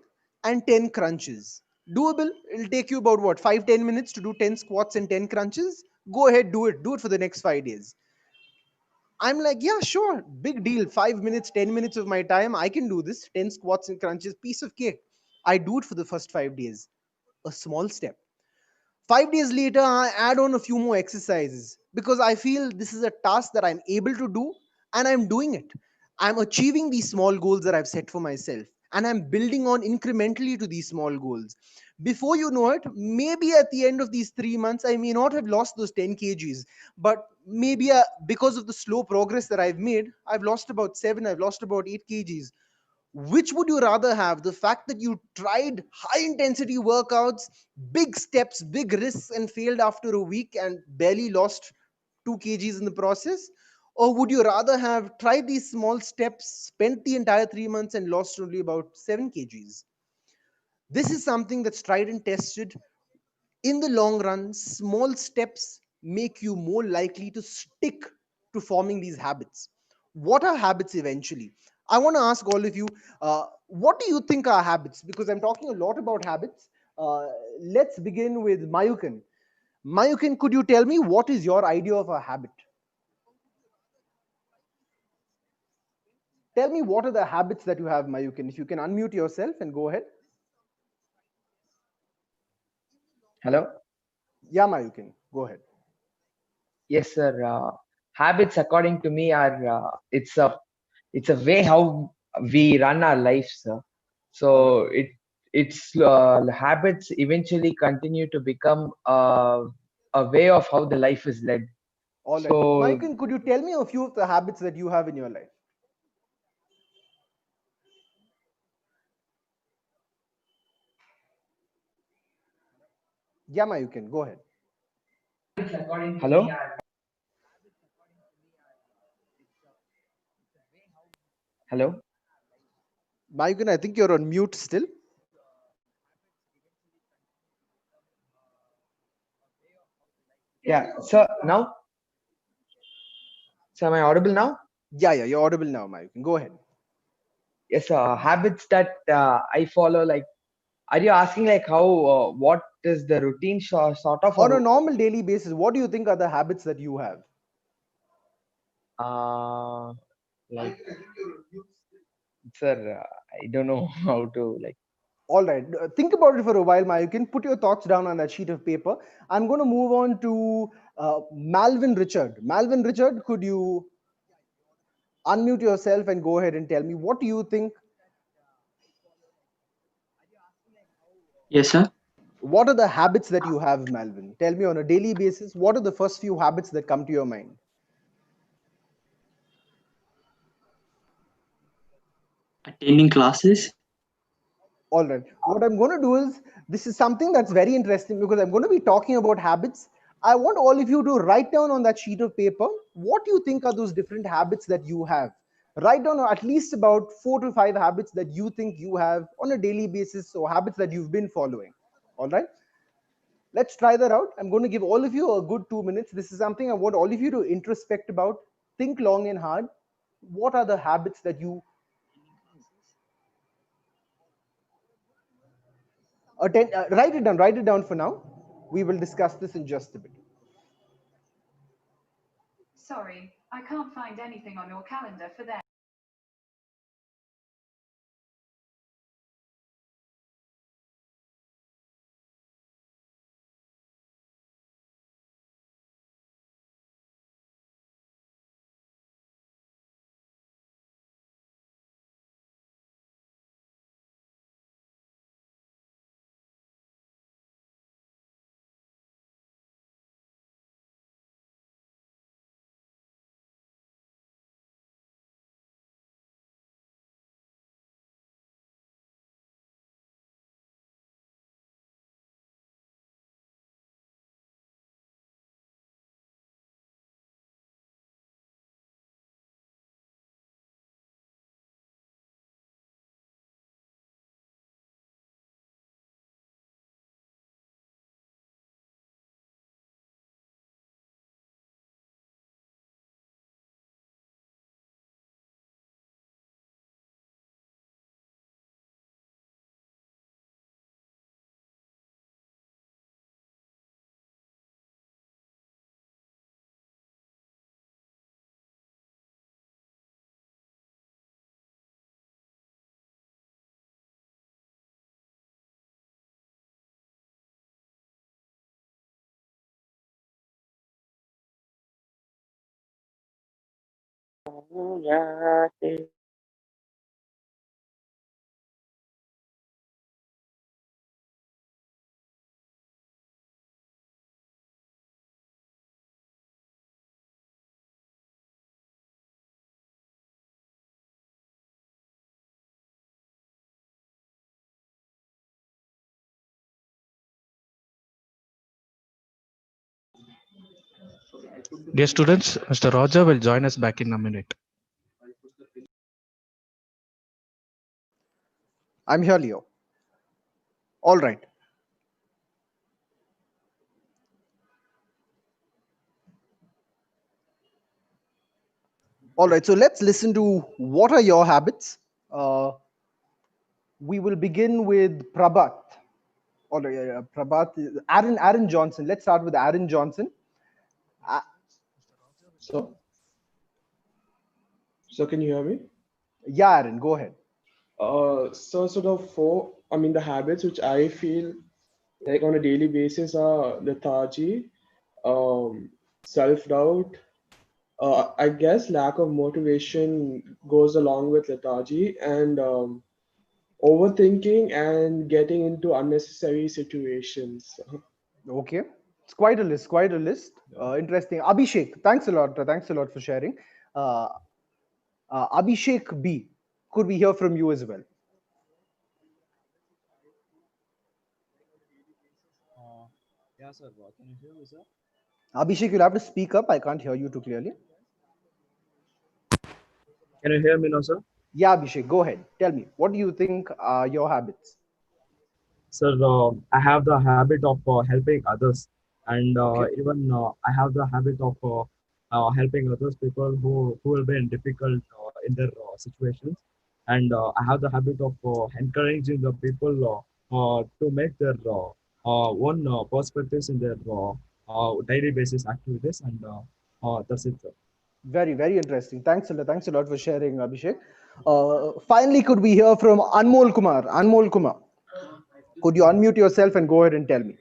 and 10 crunches. Doable. It'll take you about what, 5 10 minutes to do 10 squats and 10 crunches. Go ahead, do it. Do it for the next 5 days. I'm like, yeah, sure, big deal. 5 minutes, 10 minutes of my time, I can do this. 10 squats and crunches, piece of cake. I do it for the first 5 days. A small step. 5 days later, I add on a few more exercises because I feel this is a task that I'm able to do and I'm doing it. I'm achieving these small goals that I've set for myself and I'm building on incrementally to these small goals. Before you know it, maybe at the end of these 3 months, I may not have lost those 10 kgs, but maybe because of the slow progress that I've made, I've lost about 7, I've lost about 8 kgs. Which would you rather have? The fact that you tried high intensity workouts, big steps, big risks, and failed after a week and barely lost 2 kgs in the process? Or would you rather have tried these small steps, spent the entire 3 months, and lost only about 7 kgs? This is something that's tried and tested. In the long run, small steps make you more likely to stick to forming these habits. What are habits eventually? I want to ask all of you, what do you think are habits? Because I'm talking a lot about habits. Uh, let's begin with Mayukan. Mayukan, could you tell me what is your idea of a habit? Tell me what are the habits that you have, Mayukan. If you can unmute yourself and go ahead. Hello. Yeah, Mayukan, go ahead. Yes, sir. Habits, according to me, are it's a way how we run our lives, sir. So it's habits eventually continue to become a way of how the life is led. All right. So Mayukan, could you tell me a few of the habits that you have in your life? Yeah, you can go ahead. hello. Hello. Mayukan, I think you're on mute still. Yeah. So now, so am I audible now? Yeah, you're audible now, Mayukan. Go ahead. Yes, habits that I follow. Like, are you asking like how what is the routine sort of? On a Or, normal daily basis, what do you think are the habits that you have? like, sir, I don't know how to like. All right. Think about it for a while, Mayukan. Put your thoughts down on that sheet of paper. I'm going to move on to Malvin Richard. Malvin Richard, could you unmute yourself and go ahead and tell me what do you think? Yes, sir. What are the habits that you have, Malvin? Tell me on a daily basis, what are the first few habits that come to your mind? Attending classes. All right. What I'm going to do is, this is something that's very interesting because I'm going to be talking about habits. I want all of you to write down on that sheet of paper what you think are those different habits that you have. Write down at least about 4 to 5 habits that you think you have on a daily basis, or habits that you've been following. All right. Let's try that out. I'm going to give all of you a good 2 minutes. This is something I want all of you to introspect about. Think long and hard. What are the habits that you attend? Write it down for now. We will discuss this in just a bit. Sorry, I can't find anything on your calendar for that. Dear students, Mr. Roger will join us back in a minute. I'm here, Leo. All right. All right. So let's listen to what are your habits. We will begin with Prabhat. All right, Prabhat. Aaron Johnson. Let's start with Aaron Johnson. So can you hear me? Yeah, Aaron, go ahead. So sort of the habits which I feel like on a daily basis are lethargy, self-doubt. I guess lack of motivation goes along with lethargy, and overthinking and getting into unnecessary situations. Okay. It's quite a list, quite a list. Interesting. Abhishek, thanks a lot. Thanks a lot for sharing. Abhishek B, could we hear from you as well? Yeah, sir. Can you hear me, sir? Abhishek, you'll have to speak up. I can't hear you too clearly. Can you hear me now, sir? Yeah, Abhishek, go ahead. Tell me, what do you think are your habits? Sir, I have the habit of helping others, and even I have the habit of helping others people who will be in difficult in their situations, and I have the habit of encouraging the people to make their own perspectives in their daily basis activities, and that's it, sir. Very, very interesting. Thanks a lot for sharing, Abhishek. Finally, could we hear from Anmol Kumar? Anmol Kumar, could you unmute yourself and go ahead and tell me?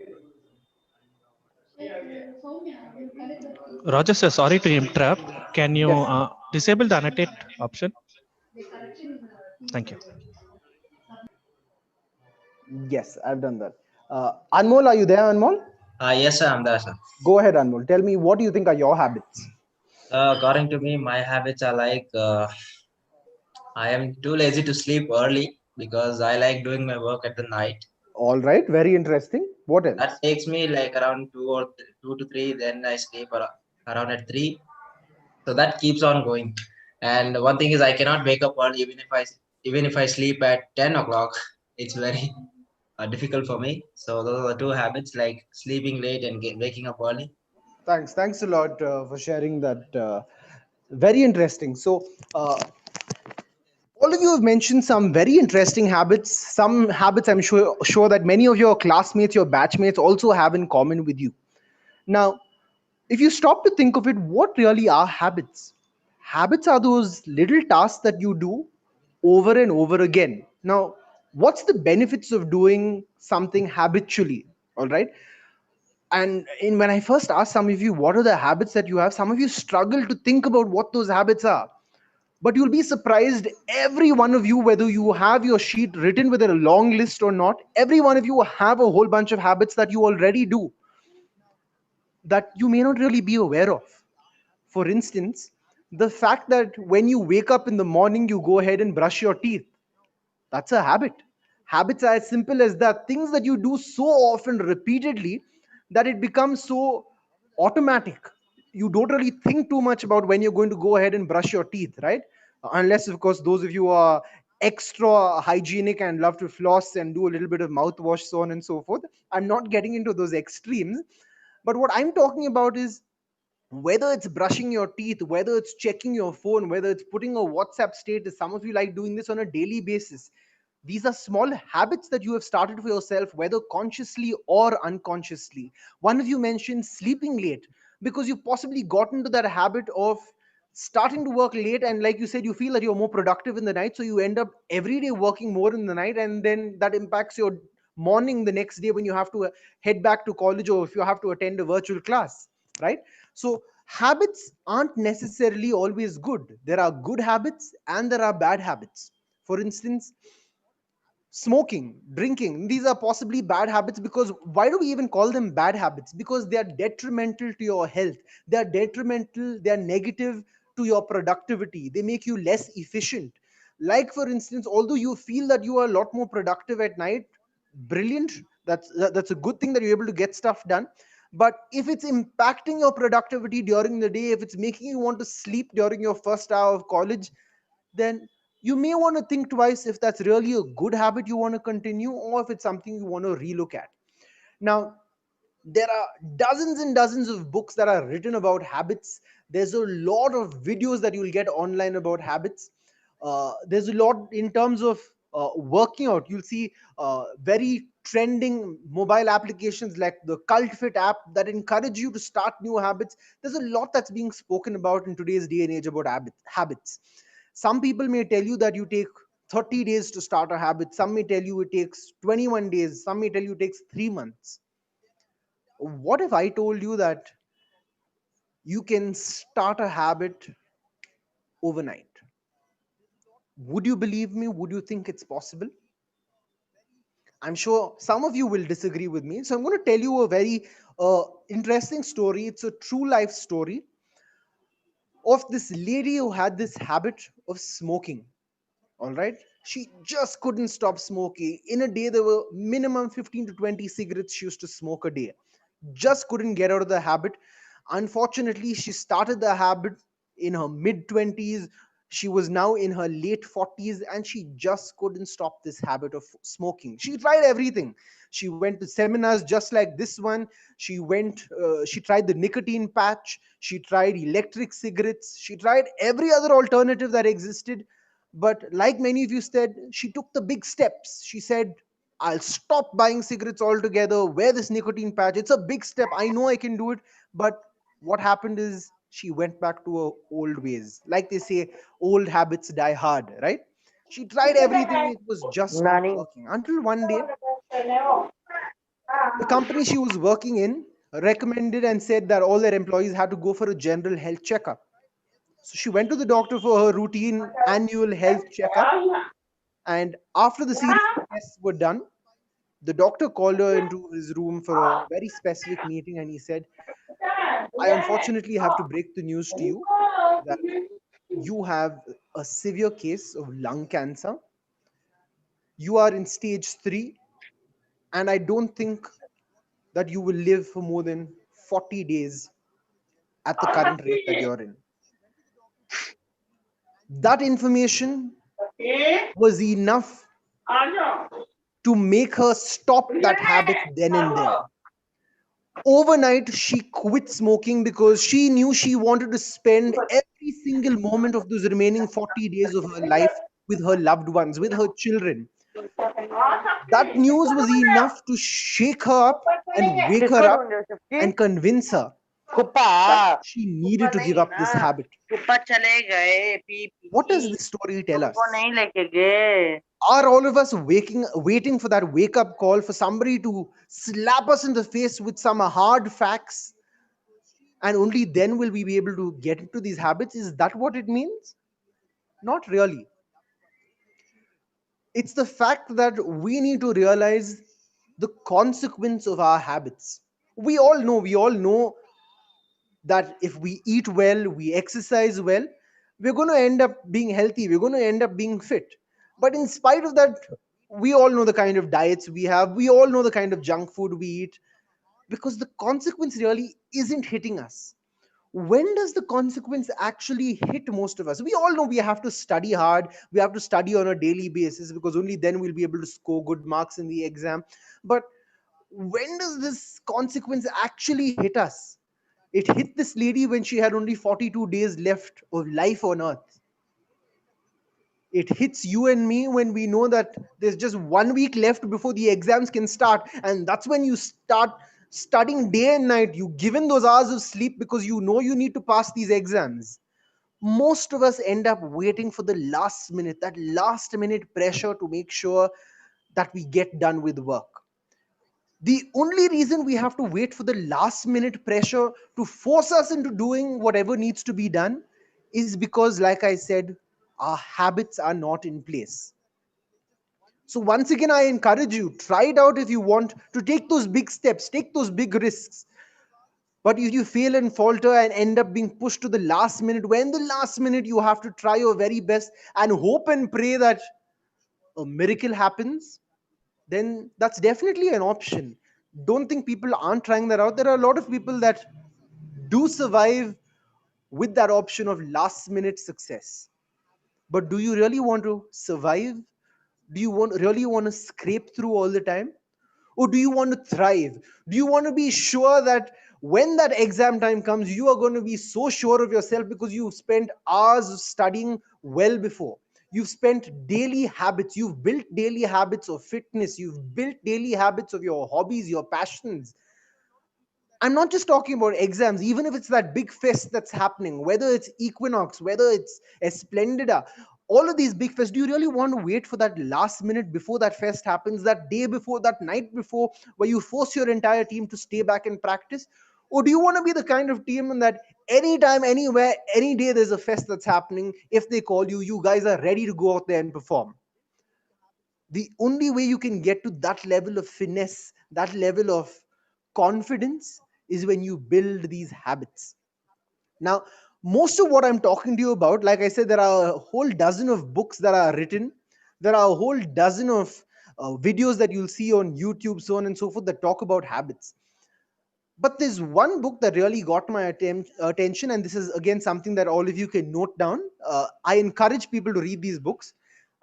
Roger sir, sorry to interrupt. Can you disable the annotate option? Thank you. Yes, I've done that. Anmol, are you there, Anmol? Yes, sir, I'm there, sir. Go ahead, Anmol. Tell me, what do you think are your habits? According to me, my habits are like I am too lazy to sleep early because I like doing my work at the night. All right, very interesting. What else? That takes me like around 2 to 3. Then I sleep around at 3. So that keeps on going. And one thing is I cannot wake up early even if I sleep at 10 o'clock. It's very difficult for me. So those are the two habits, like sleeping late and waking up early. Thanks a lot for sharing that. Very interesting. So, all of you have mentioned some very interesting habits. Some habits I'm sure that many of your classmates, your batchmates also have in common with you. Now, if you stop to think of it, what really are habits? Habits are those little tasks that you do over and over again. Now, what's the benefits of doing something habitually? All right. When I first asked some of you, what are the habits that you have? Some of you struggle to think about what those habits are. But you'll be surprised, every one of you, whether you have your sheet written with a long list or not, every one of you have a whole bunch of habits that you already do that you may not really be aware of. For instance, the fact that when you wake up in the morning, you go ahead and brush your teeth. That's a habit. Habits are as simple as that. Things that you do so often, repeatedly, that it becomes so automatic. You don't really think too much about when you're going to go ahead and brush your teeth, right? Unless, of course, those of you are extra hygienic and love to floss and do a little bit of mouthwash, so on and so forth. I'm not getting into those extremes. But what I'm talking about is whether it's brushing your teeth, whether it's checking your phone, whether it's putting a WhatsApp status. Some of you like doing this on a daily basis. These are small habits that you have started for yourself, whether consciously or unconsciously. One of you mentioned sleeping late because you possibly got into that habit of starting to work late, and like you said, you feel that you're more productive in the night, so you end up every day working more in the night, and then that impacts your morning the next day when you have to head back to college or if you have to attend a virtual class, right? So habits aren't necessarily always good. There are good habits and there are bad habits. For instance, smoking, drinking, these are possibly bad habits. Because why do we even call them bad habits? Because they are detrimental to your health. They are detrimental, they are negative to your productivity. They make you less efficient. Like, for instance, although you feel that you are a lot more productive at night, brilliant, that's a good thing that you're able to get stuff done. But if it's impacting your productivity during the day, if it's making you want to sleep during your first hour of college, then you may want to think twice if that's really a good habit you want to continue, or if it's something you want to relook at. Now, there are dozens and dozens of books that are written about habits. There's a lot of videos that you'll get online about habits. There's a lot in terms of working out. You'll see very trending mobile applications like the Cult Fit app that encourage you to start new habits. There's a lot that's being spoken about in today's day and age about habits. Some people may tell you that you take 30 days to start a habit. Some may tell you it takes 21 days. Some may tell you it takes 3 months. What if I told you that you can start a habit overnight? Would you believe me? Would you think it's possible? I'm sure some of you will disagree with me. So I'm going to tell you a very interesting story. It's a true life story of this lady who had this habit of smoking. All right. She just couldn't stop smoking. In a day, there were minimum 15 to 20 cigarettes she used to smoke a day. Just couldn't get out of the habit. Unfortunately, she started the habit in her mid 20s. She was now in her late 40s and she just couldn't stop this habit of smoking. She tried everything. She went to seminars just like this one. She tried the nicotine patch. She tried electric cigarettes. She tried every other alternative that existed. But like many of you said, she took the big steps. She said, I'll stop buying cigarettes altogether, wear this nicotine patch. It's a big step. I know I can do it. But what happened is she went back to her old ways. Like they say, old habits die hard, right? She tried everything. It was just not Nani. working. Until one day, the company she was working in recommended and said that all their employees had to go for a general health checkup. So she went to the doctor for her routine annual health checkup. And after the series of tests were done, the doctor called her into his room for a very specific meeting and he said, I unfortunately have to break the news to you that you have a severe case of lung cancer. You are in stage 3, and I don't think that you will live for more than 40 days at the current rate that you're in. That information was enough to make her stop that habit then and there. Overnight, she quit smoking because she knew she wanted to spend every single moment of those remaining 40 days of her life with her loved ones, with her children. That news was enough to shake her up and wake her up and convince her that she needed to give up this habit. What does this story tell us? Are all of us waiting for that wake up call, for somebody to slap us in the face with some hard facts, and only then will we be able to get into these habits? Is that what it means? Not really. It's the fact that we need to realize the consequence of our habits. We all know that if we eat well, we exercise well, we're going to end up being healthy, we're going to end up being fit. But in spite of that, we all know the kind of diets we have, we all know the kind of junk food we eat, because the consequence really isn't hitting us. When does the consequence actually hit most of us? We all know we have to study hard, we have to study on a daily basis, because only then we'll be able to score good marks in the exam. But when does this consequence actually hit us? It hit this lady when she had only 42 days left of life on earth. It hits you and me when we know that there's just 1 week left before the exams can start. And that's when you start studying day and night. You've given those hours of sleep because you know you need to pass these exams. Most of us end up waiting for the last minute, that last minute pressure to make sure that we get done with work. The only reason we have to wait for the last minute pressure to force us into doing whatever needs to be done is because, like I said, our habits are not in place. So, once again, I encourage you, try it out if you want to take those big steps, take those big risks. But if you fail and falter and end up being pushed to the last minute, when the last minute you have to try your very best and hope and pray that a miracle happens, then that's definitely an option. Don't think people aren't trying that out. There are a lot of people that do survive with that option of last minute success. But do you really want to survive? Do you really want to scrape through all the time? Or do you want to thrive? Do you want to be sure that when that exam time comes, you are going to be so sure of yourself because you've spent hours studying well before? You've spent daily habits, you've built daily habits of fitness, you've built daily habits of your hobbies, your passions. I'm not just talking about exams, even if it's that big fest that's happening, whether it's Equinox, whether it's Esplendida, all of these big fests. Do you really want to wait for that last minute before that fest happens, that day before, that night before, where you force your entire team to stay back and practice? Or do you want to be the kind of team that anytime, anywhere, any day there's a fest that's happening, if they call you, you guys are ready to go out there and perform? The only way you can get to that level of finesse, that level of confidence, is when you build these habits. Now, most of what I'm talking to you about, like I said, there are a whole dozen of books that are written, there are a whole dozen of videos that you'll see on YouTube, so on and so forth, that talk about habits. But there's one book that really got my attention, and this is again something that all of you can note down. I encourage people to read these books.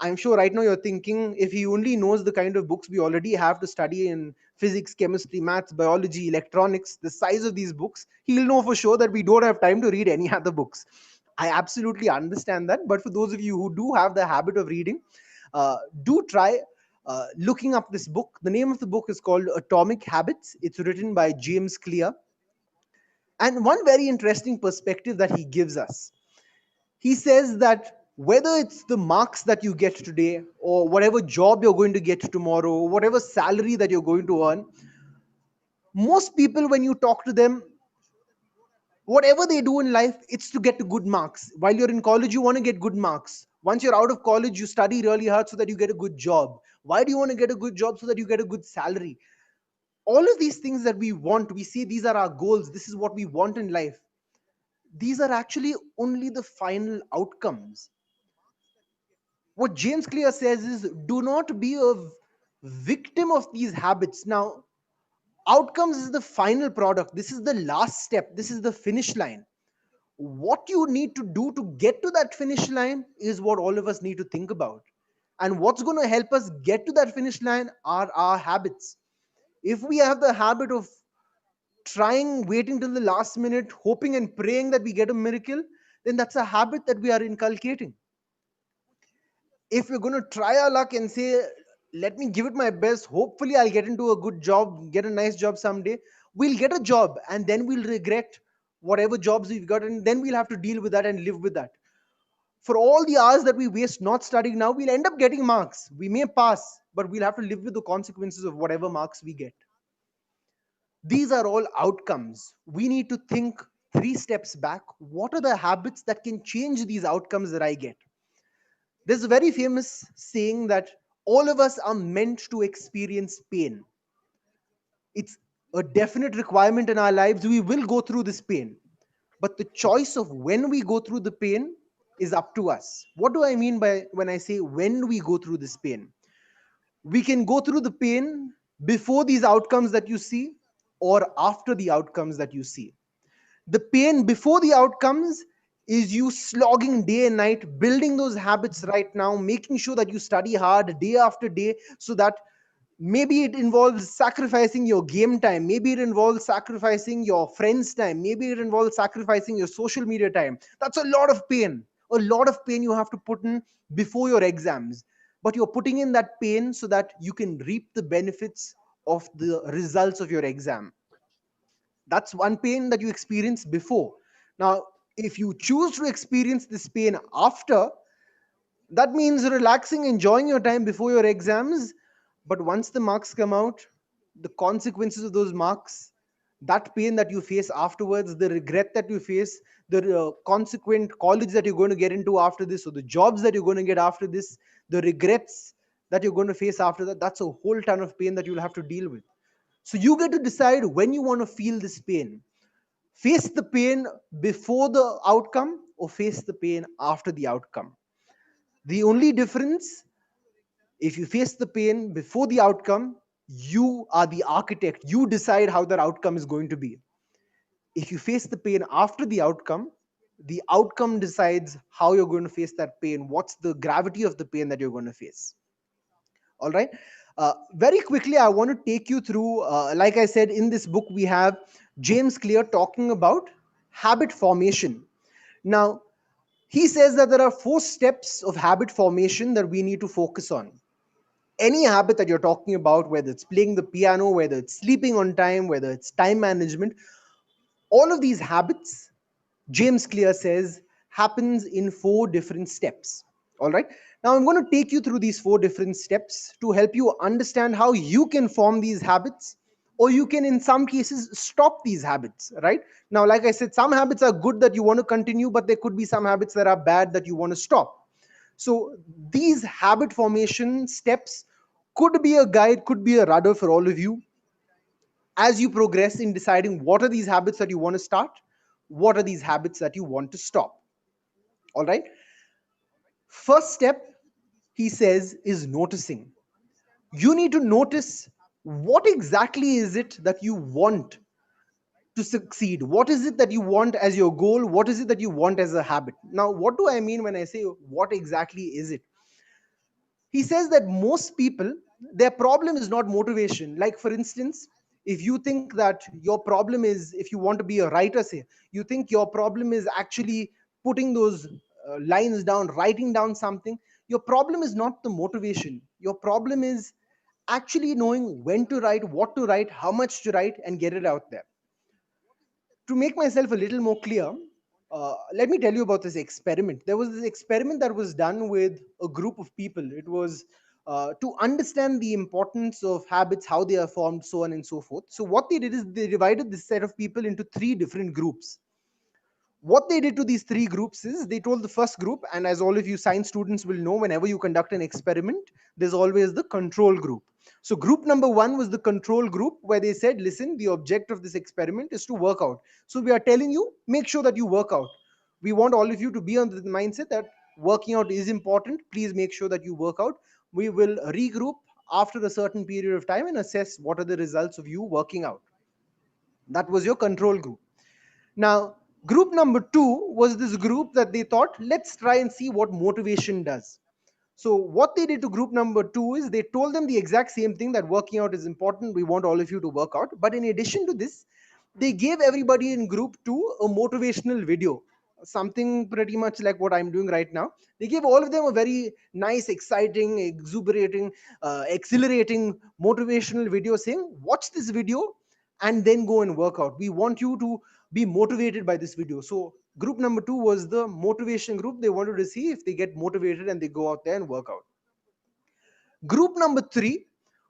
I'm sure right now you're thinking, if he only knows the kind of books we already have to study in physics, chemistry, maths, biology, electronics, the size of these books, he'll know for sure that we don't have time to read any other books. I absolutely understand that. But for those of you who do have the habit of reading, do try looking up this book. The name of the book is called Atomic Habits. It's written by James Clear. And one very interesting perspective that he gives us, he says that whether it's the marks that you get today, or whatever job you're going to get tomorrow, whatever salary that you're going to earn, most people, when you talk to them, whatever they do in life, it's to get good marks. While you're in college, you want to get good marks. Once you're out of college, you study really hard so that you get a good job. Why do you want to get a good job? So that you get a good salary. All of these things that we want, we say these are our goals, this is what we want in life. These are actually only the final outcomes. What James Clear says is, do not be a victim of these habits. Now, outcomes is the final product. This is the last step. This is the finish line. What you need to do to get to that finish line is what all of us need to think about. And what's going to help us get to that finish line are our habits. If we have the habit of trying, waiting till the last minute, hoping and praying that we get a miracle, then that's a habit that we are inculcating. If we're going to try our luck and say, let me give it my best, hopefully I'll get into a good job, get a nice job someday, we'll get a job and then we'll regret whatever jobs we've got, and then we'll have to deal with that and live with that. For all the hours that we waste not studying now, we'll end up getting marks. We may pass, but we'll have to live with the consequences of whatever marks we get. These are all outcomes. We need to think 3 steps back. What are the habits that can change these outcomes that I get? There's a very famous saying that all of us are meant to experience pain. It's a definite requirement in our lives. We will go through this pain. But the choice of when we go through the pain is up to us. What do I mean by when I say when we go through this pain? We can go through the pain before these outcomes that you see or after the outcomes that you see. The pain before the outcomes is you slogging day and night, building those habits right now, making sure that you study hard day after day, so that maybe it involves sacrificing your game time, maybe it involves sacrificing your friends time, maybe it involves sacrificing your social media time. That's a lot of pain, a lot of pain you have to put in before your exams, but you're putting in that pain so that you can reap the benefits of the results of your exam. That's one pain that you experienced before. Now, if you choose to experience this pain after, that means relaxing, enjoying your time before your exams. But once the marks come out, the consequences of those marks, that pain that you face afterwards, the regret that you face, the consequent college that you're going to get into after this, or the jobs that you're going to get after this, the regrets that you're going to face after that, that's a whole ton of pain that you'll have to deal with. So you get to decide when you want to feel this pain. Face the pain before the outcome or face the pain after the outcome. The only difference, if you face the pain before the outcome, you are the architect. You decide how that outcome is going to be. If you face the pain after the outcome decides how you're going to face that pain. What's the gravity of the pain that you're going to face? All right. Very quickly, I want to take you through, like I said, in this book, we have James Clear talking about habit formation. Now, he says that there are 4 steps of habit formation that we need to focus on. Any habit that you're talking about, whether it's playing the piano, whether it's sleeping on time, whether it's time management, all of these habits, James Clear says, happens in 4 different steps. All right. Now, I'm going to take you through these 4 different steps to help you understand how you can form these habits, or you can, in some cases, stop these habits. Right. Now, like I said, some habits are good that you want to continue, but there could be some habits that are bad that you want to stop. So, these habit formation steps could be a guide, could be a rudder for all of you as you progress in deciding what are these habits that you want to start, what are these habits that you want to stop. All right. First step, he says, is noticing. You need to notice what exactly is it that you want to succeed. What is it that you want as your goal? What is it that you want as a habit? Now, what do I mean when I say what exactly is it? He says that most people, their problem is not motivation. Like, for instance, if you think that your problem is, if you want to be a writer, say, you think your problem is actually putting those lines down, writing down something, your problem is not the motivation. Your problem is actually knowing when to write, what to write, how much to write, and get it out there. To make myself a little more clear, let me tell you about this experiment. There was this experiment that was done with a group of people. It was to understand the importance of habits, how they are formed, so on and so forth. So, what they did is they divided this set of people into 3 different groups. What they did to these 3 groups is they told the first group, and as all of you science students will know, whenever you conduct an experiment, there's always the control group. So group number 1 was the control group, where they said, listen, the object of this experiment is to work out. So we are telling you, make sure that you work out. We want all of you to be on the mindset that working out is important. Please make sure that you work out. We will regroup after a certain period of time and assess what are the results of you working out. That was your control group. Now, group number 2 was this group that they thought, let's try and see what motivation does. So what they did to group number 2 is they told them the exact same thing, that working out is important. We want all of you to work out. But in addition to this, they gave everybody in group 2 a motivational video, something pretty much like what I'm doing right now. They gave all of them a very nice, exciting, exuberating, exhilarating motivational video saying, watch this video and then go and work out. We want you to be motivated by this video. So group number 2 was the motivation group. They wanted to see if they get motivated and they go out there and work out. Group number 3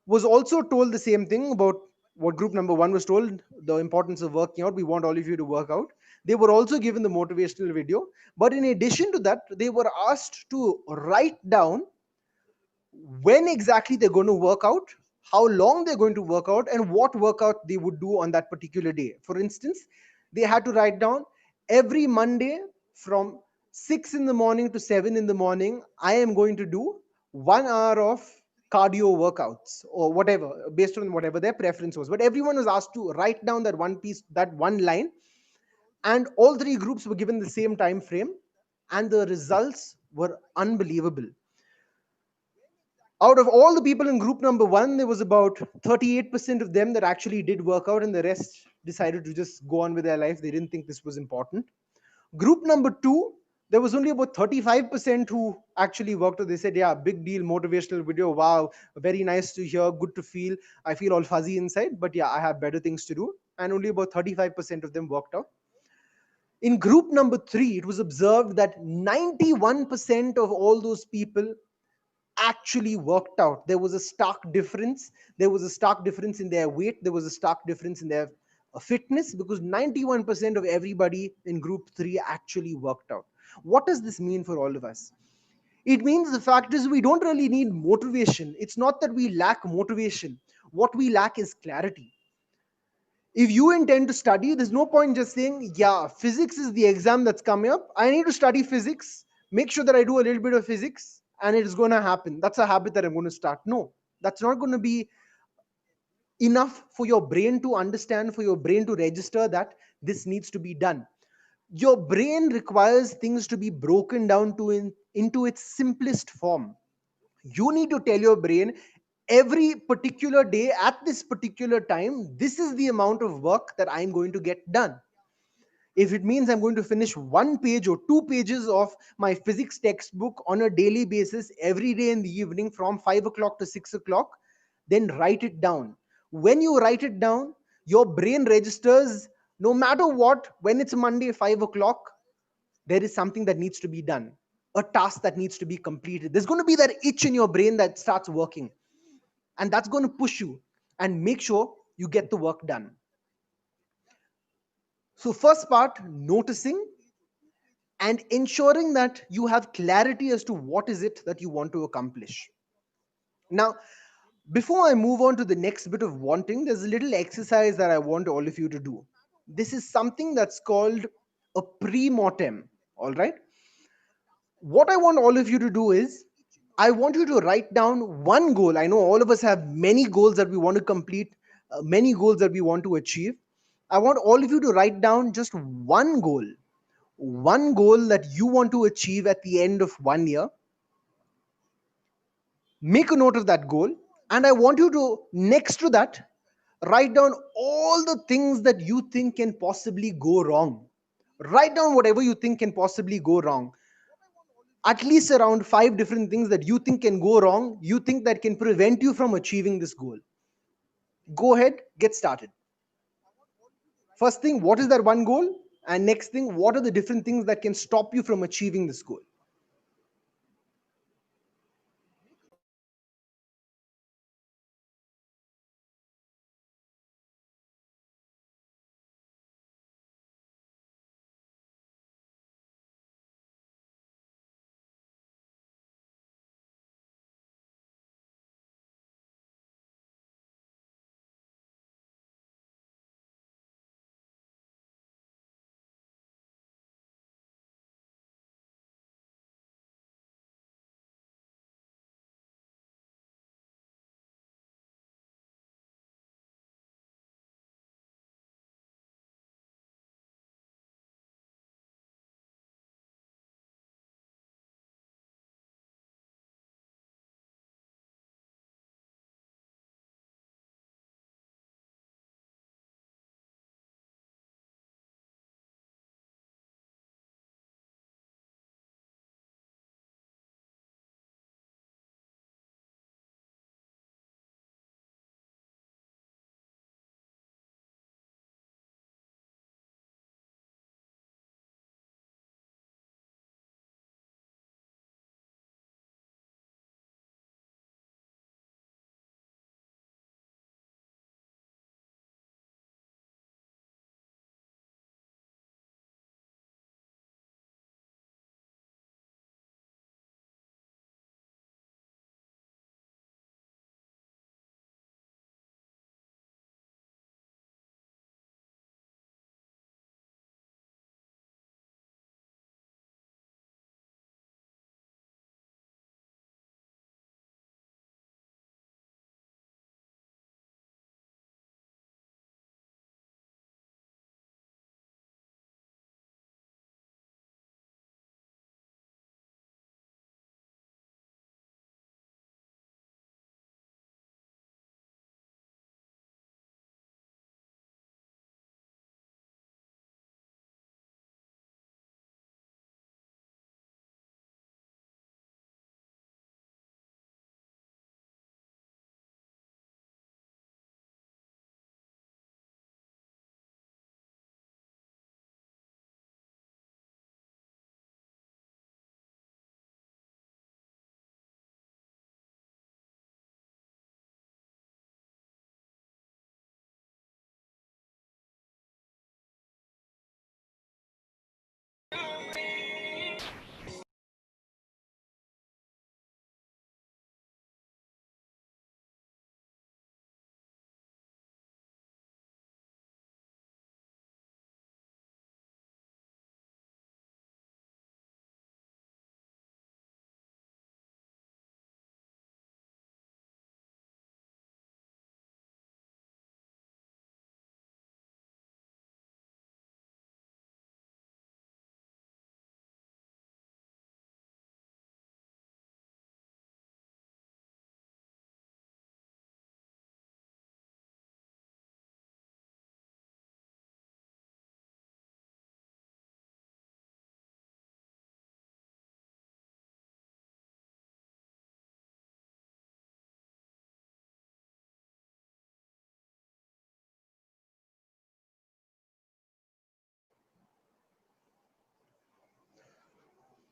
was also told the same thing about what group number 1 was told, the importance of working out. We want all of you to work out. They were also given the motivational video, but in addition to that, they were asked to write down when exactly they're going to work out, how long they're going to work out, and what workout they would do on that particular day. For instance, they had to write down, every Monday from 6 in the morning to 7 in the morning, I am going to do 1 hour of cardio workouts or whatever, based on whatever their preference was. But everyone was asked to write down that one piece, that one line, and all 3 groups were given the same time frame, and the results were unbelievable. Out of all the people in group number 1, there was about 38% of them that actually did work out, and the rest decided to just go on with their life. They didn't think this was important. Group number 2, there was only about 35% who actually worked out. They said, yeah, big deal, motivational video. Wow, very nice to hear, good to feel. I feel all fuzzy inside, but yeah, I have better things to do. And only about 35% of them worked out. In group number 3, it was observed that 91% of all those people actually worked out. There was a stark difference. There was a stark difference in their weight. There was a stark difference in their fitness, because 91% of everybody in group 3 actually worked out. What does this mean for all of us? It means the fact is, we don't really need motivation. It's not that we lack motivation. What we lack is clarity. If you intend to study, there's no point just saying, yeah, physics is the exam that's coming up. I need to study physics. Make sure that I do a little bit of physics and it's going to happen. That's a habit that I'm going to start. No, that's not going to be enough for your brain to understand, for your brain to register that this needs to be done. Your brain requires things to be broken down into its simplest form. You need to tell your brain, every particular day at this particular time, this is the amount of work that I'm going to get done. If it means I'm going to finish 1 page or 2 pages of my physics textbook on a daily basis every day in the evening from 5 o'clock to 6 o'clock, then write it down. When you write it down, your brain registers, no matter what, when it's Monday 5 o'clock, there is something that needs to be done, a task that needs to be completed. There's going to be that itch in your brain that starts working, and that's going to push you and make sure you get the work done. So first part, noticing and ensuring that you have clarity as to what is it that you want to accomplish. Now, before I move on to the next bit of wanting, there's a little exercise that I want all of you to do. This is something that's called a pre-mortem. All right. What I want all of you to do is, I want you to write down one goal. I know all of us have many goals that we want to complete, many goals that we want to achieve. I want all of you to write down just one goal that you want to achieve at the end of 1 year. Make a note of that goal, and I want you to, next to that, write down all the things that you think can possibly go wrong. Write down whatever you think can possibly go wrong. At least around 5 different things that you think can go wrong, you think that can prevent you from achieving this goal. Go ahead, get started. First thing, what is that one goal? And next thing, what are the different things that can stop you from achieving this goal?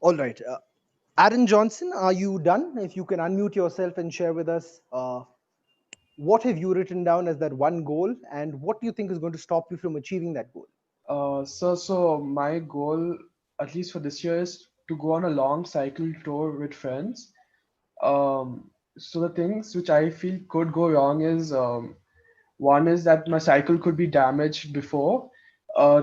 All right. Aaron Johnson, are you done? If you can unmute yourself and share with us what have you written down as that one goal, and what do you think is going to stop you from achieving that goal? So my goal, at least for this year, is to go on a long cycle tour with friends. So the things which I feel could go wrong is one is that my cycle could be damaged before.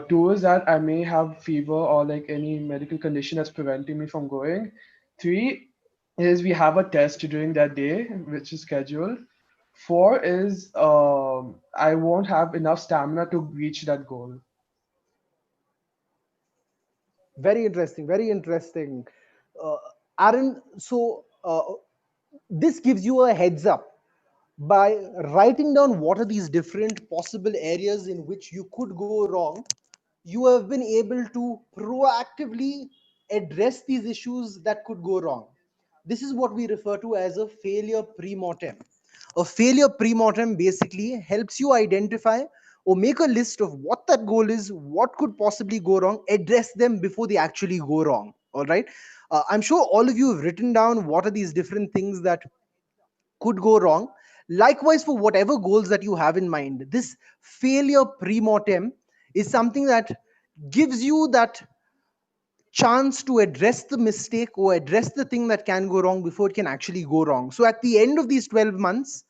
Two is that I may have fever or like any medical condition that's preventing me from going. Three is we have a test during that day, which is scheduled. Four is I won't have enough stamina to reach that goal. Very interesting. Very interesting. Uh, Aaron, so this gives you a heads up by writing down what are these different possible areas in which you could go wrong. You have been able to proactively address these issues that could go wrong. This is what we refer to as a failure pre-mortem. A failure pre-mortem basically helps you identify or make a list of what that goal is, what could possibly go wrong, address them before they actually go wrong. All right. I'm sure all of you have written down what are these different things that could go wrong. Likewise, for whatever goals that you have in mind, this failure pre-mortem is something that gives you that chance to address the mistake or address the thing that can go wrong before it can actually go wrong. So at the end of these 12 months,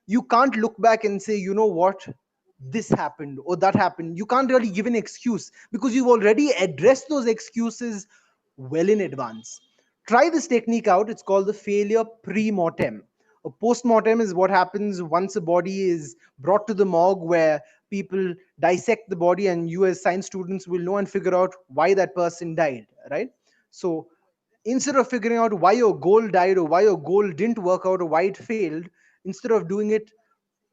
you can't look back and say, you know what, this happened or that happened. You can't really give an excuse because you've already addressed those excuses well in advance. Try this technique out. It's called the failure pre-mortem. A post-mortem is what happens once a body is brought to the morgue, where people dissect the body, and you as science students will know and figure out why that person died, right? So instead of figuring out why your goal died or why your goal didn't work out or why it failed, instead of doing it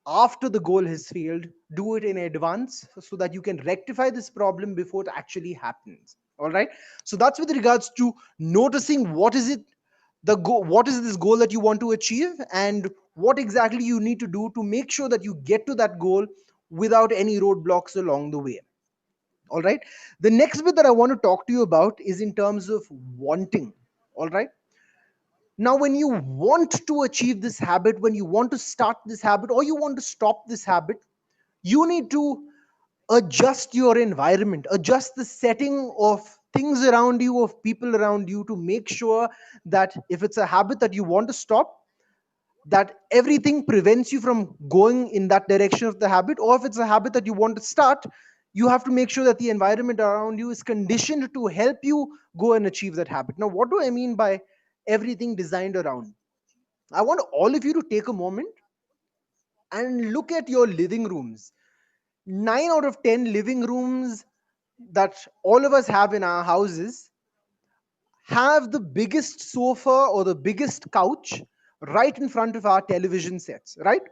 after the goal has failed, do it in advance so that you can rectify this problem before it actually happens. All right. So that's with regards to noticing what is it, the goal, what is this goal that you want to achieve, and what exactly you need to do to make sure that you get to that goal without any roadblocks along the way. All right. The next bit that I want to talk to you about is in terms of wanting. All right. Now, when you want to achieve this habit, when you want to start this habit, or you want to stop this habit, you need to adjust your environment, adjust the setting of things around you, of people around you, to make sure that if it's a habit that you want to stop, that everything prevents you from going in that direction of the habit. Or if it's a habit that you want to start, you have to make sure that the environment around you is conditioned to help you go and achieve that habit. Now, what do I mean by everything designed around? I want all of you to take a moment and look at your living rooms. 9 out of 10 living rooms that all of us have in our houses have the biggest sofa or the biggest couch right in front of our television sets, right?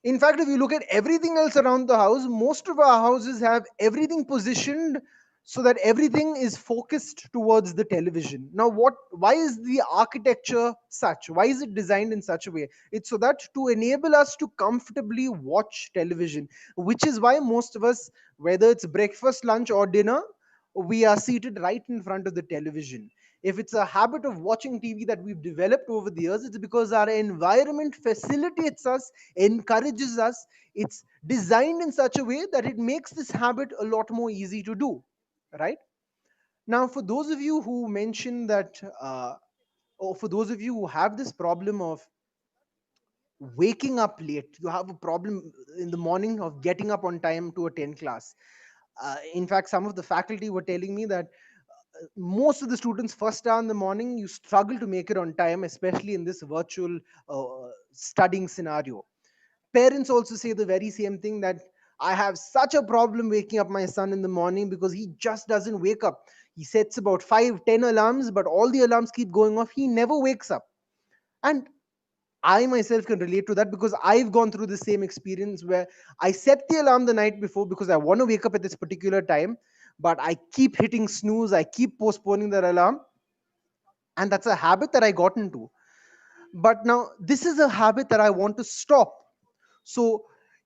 In fact, if you look at everything else around the house, most of our houses have everything positioned so that everything is focused towards the television. Now, why is the architecture such? Why is it designed in such a way? It's so that to enable us to comfortably watch television, which is why most of us, whether it's breakfast, lunch, or dinner, we are seated right in front of the television. If it's a habit of watching TV that we've developed over the years, it's because our environment facilitates us, encourages us. It's designed in such a way that it makes this habit a lot more easy to do, right? Now, for those of you who mentioned that, or for those of you who have this problem of waking up late, you have a problem in the morning of getting up on time to attend class. In fact, some of the faculty were telling me that most of the students first hour in the morning, you struggle to make it on time, especially in this virtual studying scenario. Parents also say the very same thing, that I have such a problem waking up my son in the morning because he just doesn't wake up. He sets about 5, 10 alarms, but all the alarms keep going off. He never wakes up. And I myself can relate to that because I've gone through the same experience where I set the alarm the night before because I want to wake up at this particular time, but I keep hitting snooze, I keep postponing that alarm, and that's a habit that I got into. But now this is a habit that I want to stop. So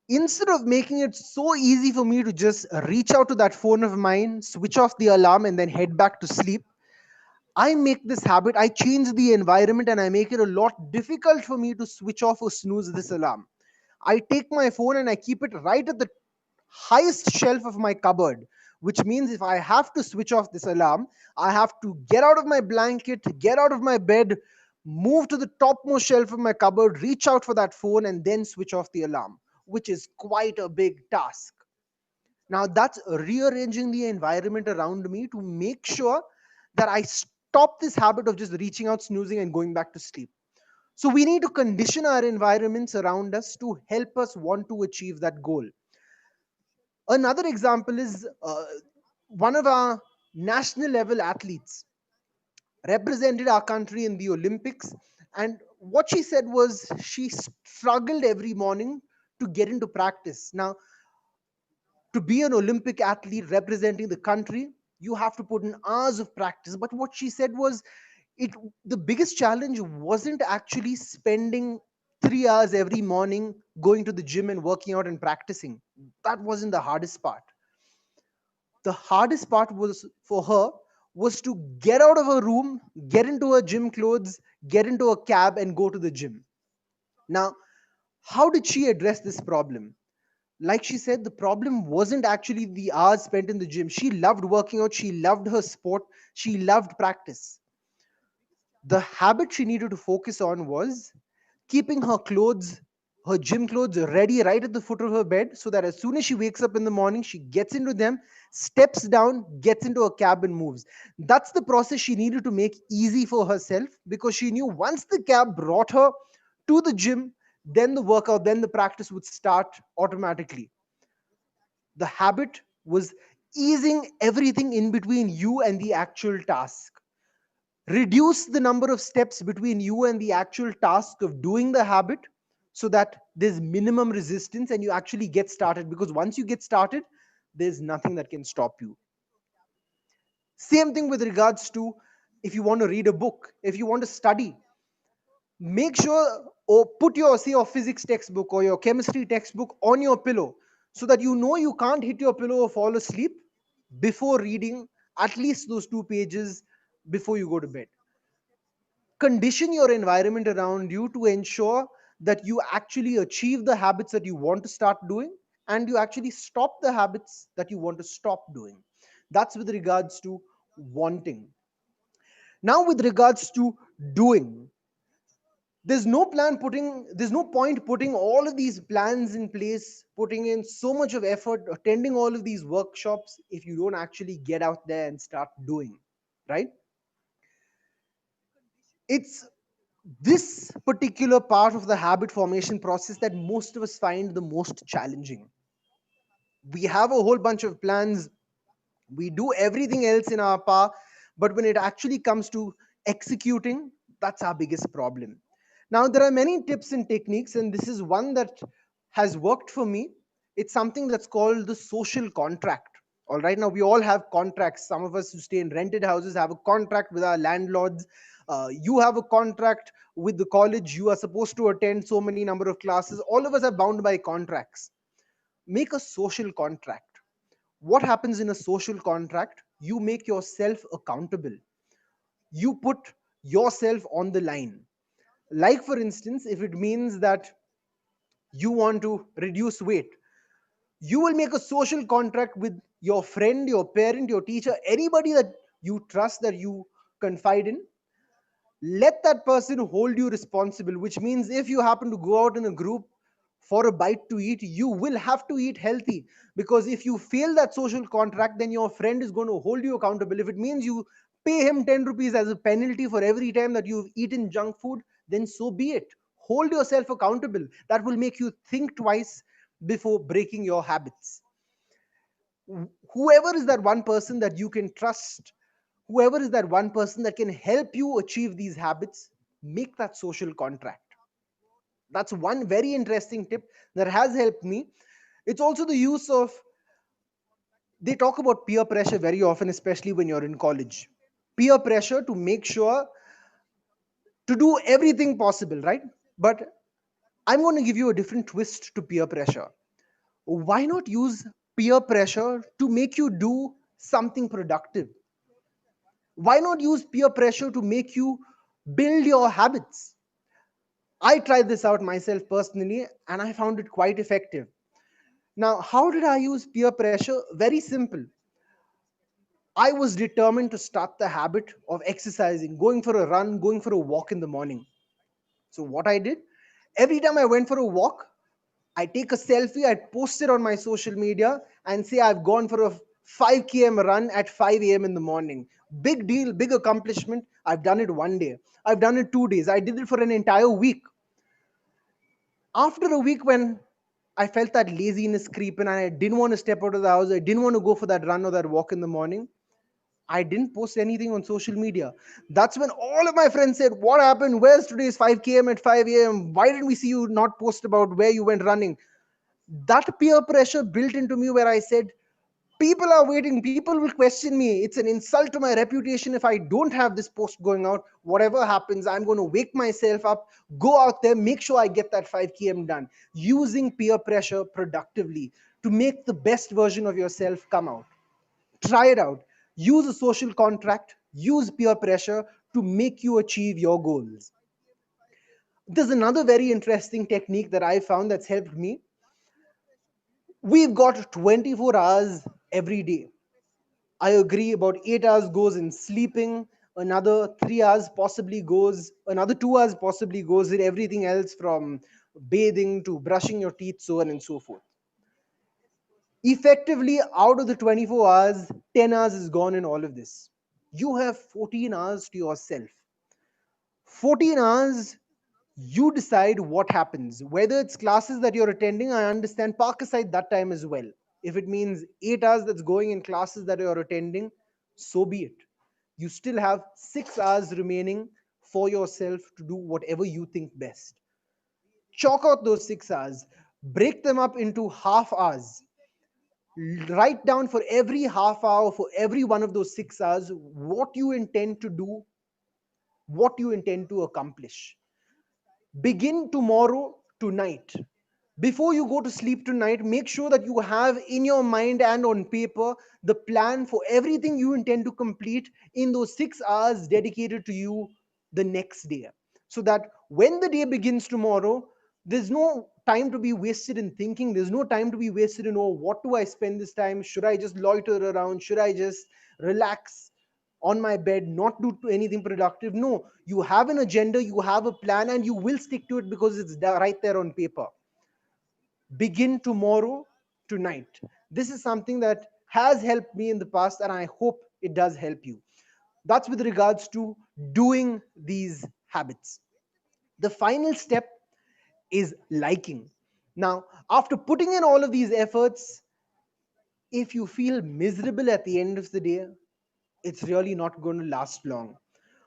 instead of making it so easy for me to just reach out to that phone of mine, switch off the alarm, and then head back to sleep, I make this habit, I change the environment, and I make it a lot difficult for me to switch off or snooze this alarm. I take my phone and I keep it right at the highest shelf of my cupboard, which means if I have to switch off this alarm, I have to get out of my blanket, get out of my bed, move to the topmost shelf of my cupboard, reach out for that phone, and then switch off the alarm, which is quite a big task. Now, that's rearranging the environment around me to make sure that I stop this habit of just reaching out, snoozing, and going back to sleep. So, we need to condition our environments around us to help us want to achieve that goal. Another example is one of our national level athletes represented our country in the Olympics. And what she said was she struggled every morning to get into practice. Now, to be an Olympic athlete representing the country, you have to put in hours of practice. But what she said was it the biggest challenge wasn't actually spending 3 hours every morning going to the gym and working out and practicing. That wasn't the hardest part. The hardest part was for her was to get out of her room, get into her gym clothes, get into a cab, and go to the gym. Now, how did she address this problem? Like she said, the problem wasn't actually the hours spent in the gym. She loved working out, she loved her sport, she loved practice. The habit she needed to focus on was keeping her clothes, her gym clothes, ready right at the foot of her bed so that as soon as she wakes up in the morning, she gets into them, steps down, gets into a cab, and moves. That's the process she needed to make easy for herself because she knew once the cab brought her to the gym, then the workout, then the practice would start automatically. The habit was easing everything in between you and the actual task. Reduce the number of steps between you and the actual task of doing the habit so that there's minimum resistance and you actually get started, because once you get started, there's nothing that can stop you. Same thing with regards to if you want to read a book, if you want to study, make sure or put your say your physics textbook or your chemistry textbook on your pillow so that you know you can't hit your pillow or fall asleep before reading at least those 2 pages before you go to bed. Condition your environment around you to ensure that you actually achieve the habits that you want to start doing and you actually stop the habits that you want to stop doing. That's with regards to wanting. Now, with regards to doing, there's no point putting all of these plans in place, putting in so much of effort, attending all of these workshops if you don't actually get out there and start doing, right? It's this particular part of the habit formation process that most of us find the most challenging. We have a whole bunch of plans, we do everything else in our power, but when it actually comes to executing, that's our biggest problem. Now, there are many tips and techniques, and this is one that has worked for me. It's something that's called the social contract. All right, now we all have contracts. Some of us who stay in rented houses have a contract with our landlords. You have a contract with the college. You are supposed to attend so many number of classes. All of us are bound by contracts. Make a social contract. What happens in a social contract? You make yourself accountable. You put yourself on the line. Like, for instance, if it means that you want to reduce weight, you will make a social contract with your friend, your parent, your teacher, anybody that you trust, that you confide in. Let that person hold you responsible, which means if you happen to go out in a group for a bite to eat, you will have to eat healthy, because if you fail that social contract, then your friend is going to hold you accountable. If it means you pay him 10 rupees as a penalty for every time that you've eaten junk food, then so be it. Hold yourself accountable. That will make you think twice before breaking your habits. Whoever is that one person that you can trust, whoever is that one person that can help you achieve these habits, make that social contract. That's one very interesting tip that has helped me. It's also the use of, they talk about peer pressure very often, especially when you're in college. Peer pressure to make sure to do everything possible, right? But I'm going to give you a different twist to peer pressure. Why not use peer pressure to make you do something productive? Why not use peer pressure to make you build your habits? I tried this out myself personally and I found it quite effective. Now, how did I use peer pressure? Very simple. I was determined to start the habit of exercising, going for a run, going for a walk in the morning. So, what I did, every time I went for a walk, I take a selfie, I post it on my social media and say I've gone for a 5 km run at 5 a.m. in the morning. Big deal, big accomplishment. I've done it one day. I've done it 2 days. I did it for an entire week. After a week, when I felt that laziness creep in and I didn't want to step out of the house, I didn't want to go for that run or that walk in the morning, I didn't post anything on social media. That's when all of my friends said, "What happened? Where's today's 5 km at 5 a.m.? Why didn't we see you not post about where you went running?" That peer pressure built into me where I said, people are waiting, people will question me. It's an insult to my reputation if I don't have this post going out. Whatever happens, I'm going to wake myself up, go out there, make sure I get that 5 km done. Using peer pressure productively to make the best version of yourself come out. Try it out. Use a social contract, use peer pressure to make you achieve your goals. There's another very interesting technique that I found that's helped me. We've got 24 hours every day. I agree, about 8 hours goes in sleeping, another 3 hours possibly goes, another 2 hours possibly goes in everything else from bathing to brushing your teeth, so on and so forth. Effectively, out of the 24 hours, 10 hours is gone in all of this. You have 14 hours to yourself. 14 hours, you decide what happens. Whether it's classes that you're attending, I understand, park aside that time as well. If it means 8 hours that's going in classes that you're attending, so be it. You still have 6 hours remaining for yourself to do whatever you think best. Chalk out those 6 hours, break them up into half hours. Write down for every half hour, for every one of those 6 hours, what you intend to do, what you intend to accomplish. Begin tomorrow, tonight. Before you go to sleep tonight, make sure that you have in your mind and on paper the plan for everything you intend to complete in those 6 hours dedicated to you the next day. So that when the day begins tomorrow, there's no time to be wasted in thinking. There's no time to be wasted in, oh, what do I spend this time? Should I just loiter around? Should I just relax on my bed, not do anything productive? No, you have an agenda, you have a plan, and you will stick to it because it's right there on paper. Begin tomorrow, tonight. This is something that has helped me in the past, and I hope it does help you. That's with regards to doing these habits. The final step is liking. Now, after putting in all of these efforts, if you feel miserable at the end of the day, it's really not going to last long.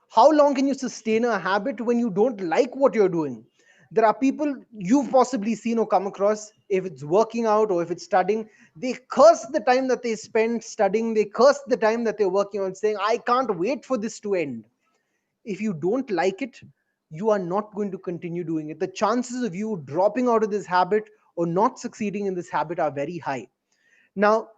How long can you sustain a habit when you don't like what you're doing? There are people you've possibly seen or come across, if it's working out or if it's studying, they curse the time that they spend studying, they curse the time that they're working on, saying, I can't wait for this to end. If you don't like it, you are not going to continue doing it. The chances of you dropping out of this habit or not succeeding in this habit are very high. Now,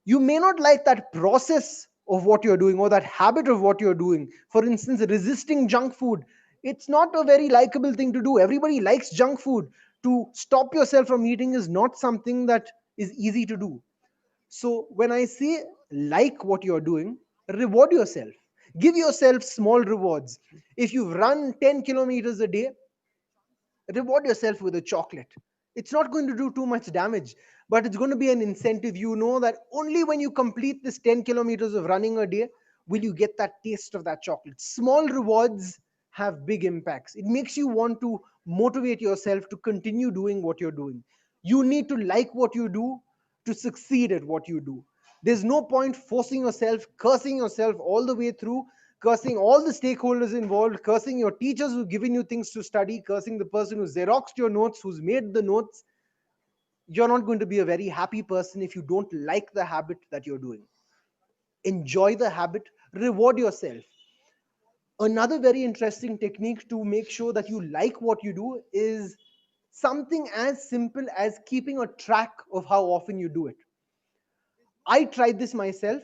you may not like that process of what you're doing or that habit of what you're doing. For instance, resisting junk food. It's not a very likable thing to do. Everybody likes junk food. To stop yourself from eating is not something that is easy to do. So, when I say like what you're doing, reward yourself. Give yourself small rewards. If you've run 10 kilometers a day, reward yourself with a chocolate. It's not going to do too much damage, but it's going to be an incentive. You know that only when you complete this 10 kilometers of running a day will you get that taste of that chocolate. Small rewards have big impacts. It makes you want to motivate yourself to continue doing what you're doing. You need to like what you do to succeed at what you do. There's no point forcing yourself, cursing yourself all the way through, cursing all the stakeholders involved, cursing your teachers who've given you things to study, cursing the person who xeroxed your notes, who's made the notes. You're not going to be a very happy person if you don't like the habit that you're doing. Enjoy the habit, reward yourself. Another very interesting technique to make sure that you like what you do is something as simple as keeping a track of how often you do it. I tried this myself.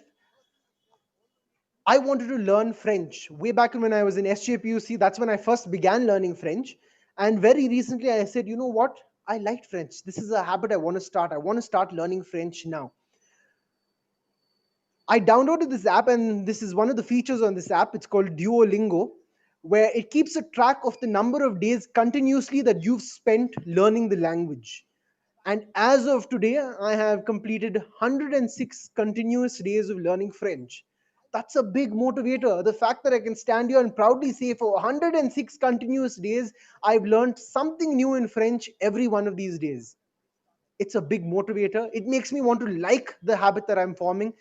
I wanted to learn French. Way back when I was in SJPUC, that's when I first began learning French. And very recently I said, you know what? I liked French. This is a habit I want to start. I want to start learning French now. I downloaded this app, and this is one of the features on this app. It's called Duolingo, where it keeps a track of the number of days continuously that you've spent learning the language. And as of today, I have completed 106 continuous days of learning French. That's a big motivator. The fact that I can stand here and proudly say for 106 continuous days, I've learned something new in French every one of these days. It's a big motivator. It makes me want to like the habit that I'm forming.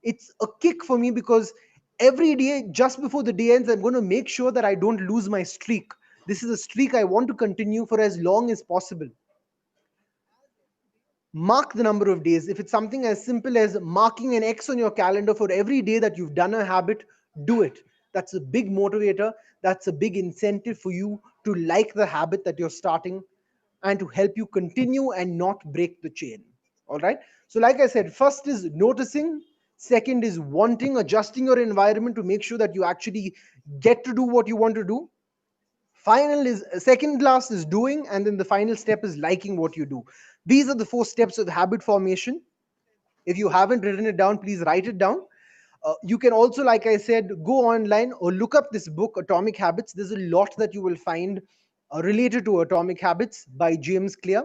It's a kick for me because every day, just before the day ends, I'm going to make sure that I don't lose my streak. This is a streak I want to continue for as long as possible. Mark the number of days. If it's something as simple as marking an X on your calendar for every day that you've done a habit, do it. That's a big motivator. That's a big incentive for you to like the habit that you're starting and to help you continue and not break the chain. All right. So, like I said, first is noticing, second is wanting, adjusting your environment to make sure that you actually get to do what you want to do. Final is second last is doing, and then the final step is liking what you do. These are the 4 steps of habit formation. If you haven't written it down, please write it down. You can also, like I said, go online or look up this book, Atomic Habits. There's a lot that you will find related to Atomic Habits by James Clear.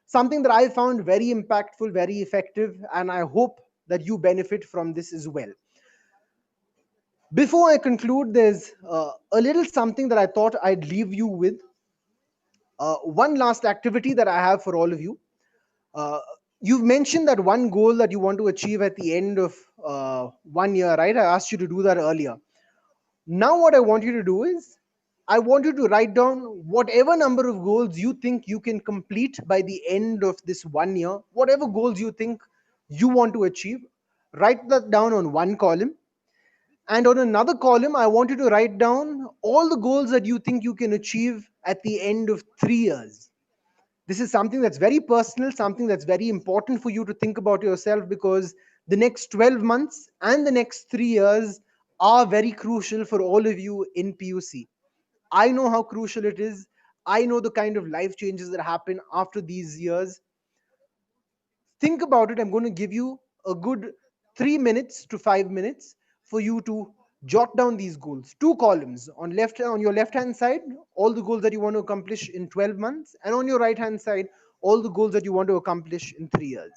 Something that I found very impactful, very effective, and I hope that you benefit from this as well. Before I conclude, there's a little something that I thought I'd leave you with. One last activity that I have for all of you. Uh, you've mentioned that one goal that you want to achieve at the end of 1 year, right? I asked you to do that earlier. Now, what I want you to do is, I want you to write down whatever number of goals you think you can complete by the end of this 1 year, whatever goals you think you want to achieve. Write that down on one column. And on another column, I want you to write down all the goals that you think you can achieve at the end of 3 years. This is something that's very personal, something that's very important for you to think about yourself, because the next 12 months and the next 3 years are very crucial for all of you in PUC. I know how crucial it is. I know the kind of life changes that happen after these years. Think about it. I'm going to give you a good 3 minutes to 5 minutes for you to jot down these goals. 2 columns on your left hand side, all the goals that you want to accomplish in 12 months, and on your right hand side, all the goals that you want to accomplish in 3 years.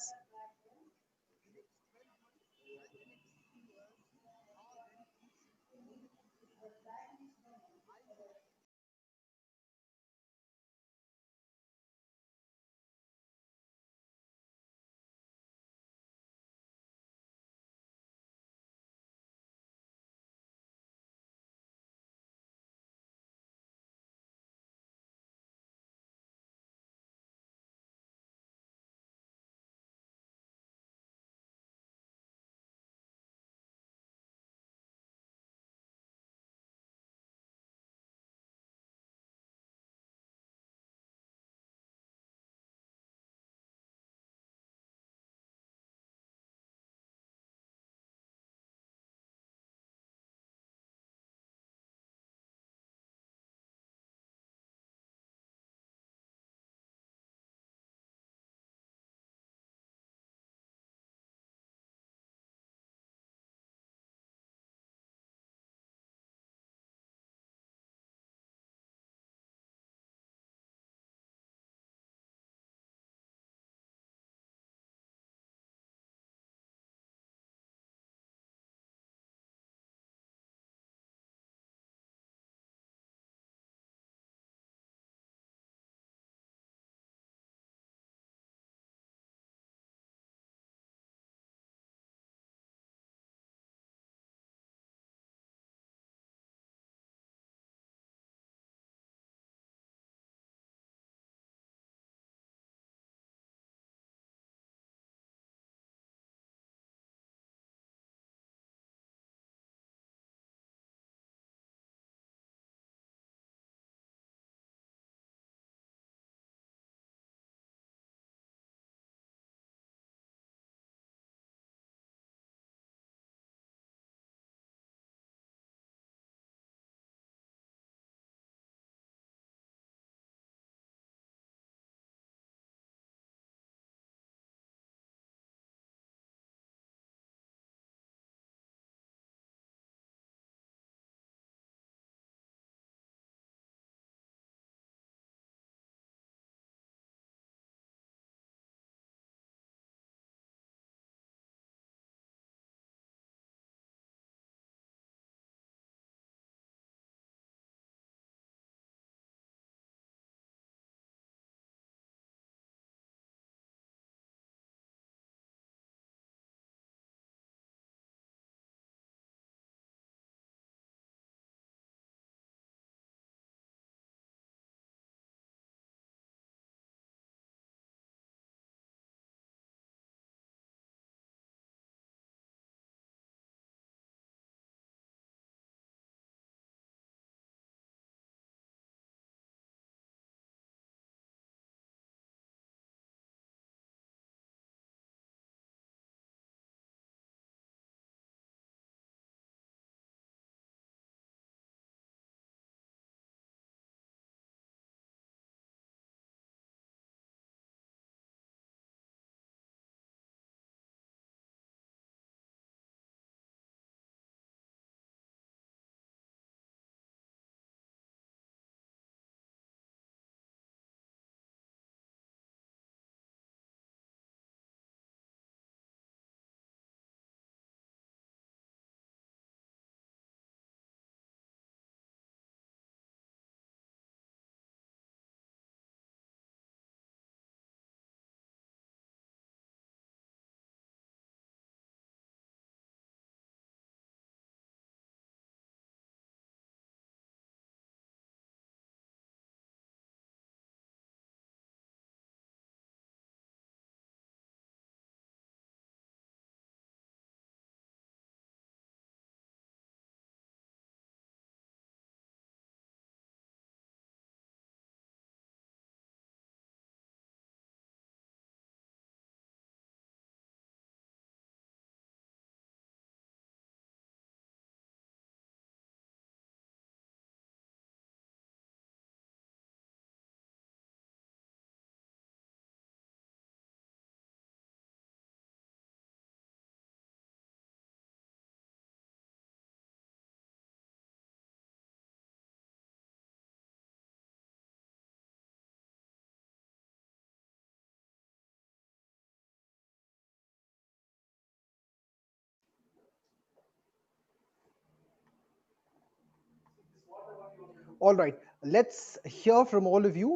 All right, let's hear from all of you.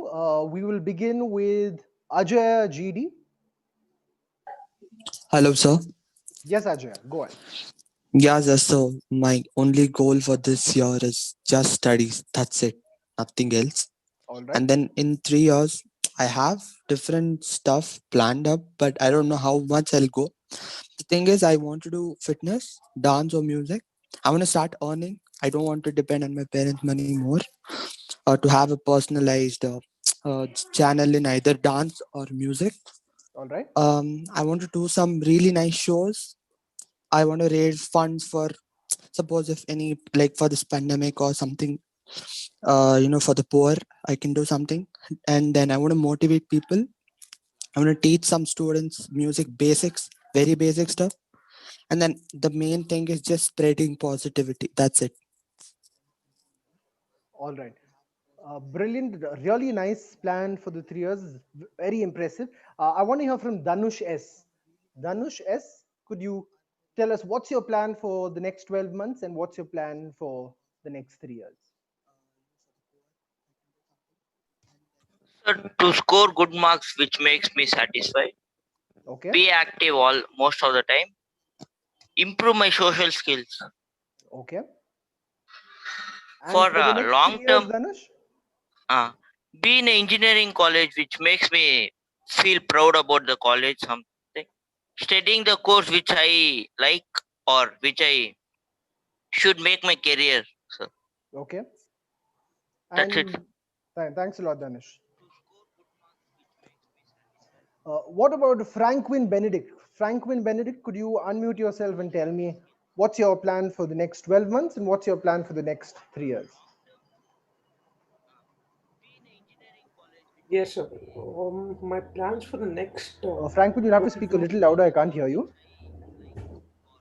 We will begin with Ajay GD. Hello, sir. Yes, Ajay, go on. Yeah, sir. So my only goal for this year is just studies. That's it. Nothing else. All right. And then in 3 years, I have different stuff planned up, but I don't know how much I'll go. The thing is, I want to do fitness, dance, or music. I want to start earning. I don't want to depend on my parents' money more, or to have a personalized channel in either dance or music. All right. I want to do some really nice shows. I want to raise funds for, suppose if any, like for this pandemic or something, for the poor, I can do something. And then I want to motivate people. I want to teach some students music basics, very basic stuff. And then the main thing is just spreading positivity. That's it. All right. Brilliant, really nice plan for the 3 years. Very impressive. I want to hear from Danush S. Danush S, could you tell us what's your plan for the next 12 months and what's your plan for the next 3 years? So to score good marks, which makes me satisfied. Okay. Be active all most of the time. Improve my social skills. Okay. And For for the next long 3 years, term, Danush? be in an engineering college, which makes me feel proud about the college. Something studying the course which I like or which I should make my career. So Okay. that's it. And thanks a lot, Danush. What about Franklin Benedict? Franklin Benedict, could you unmute yourself and tell me what's your plan for the next 12 months and what's your plan for the next 3 years? Yes, sir. My plans for the next. Franklin, you'll have to speak a little louder. I can't hear you.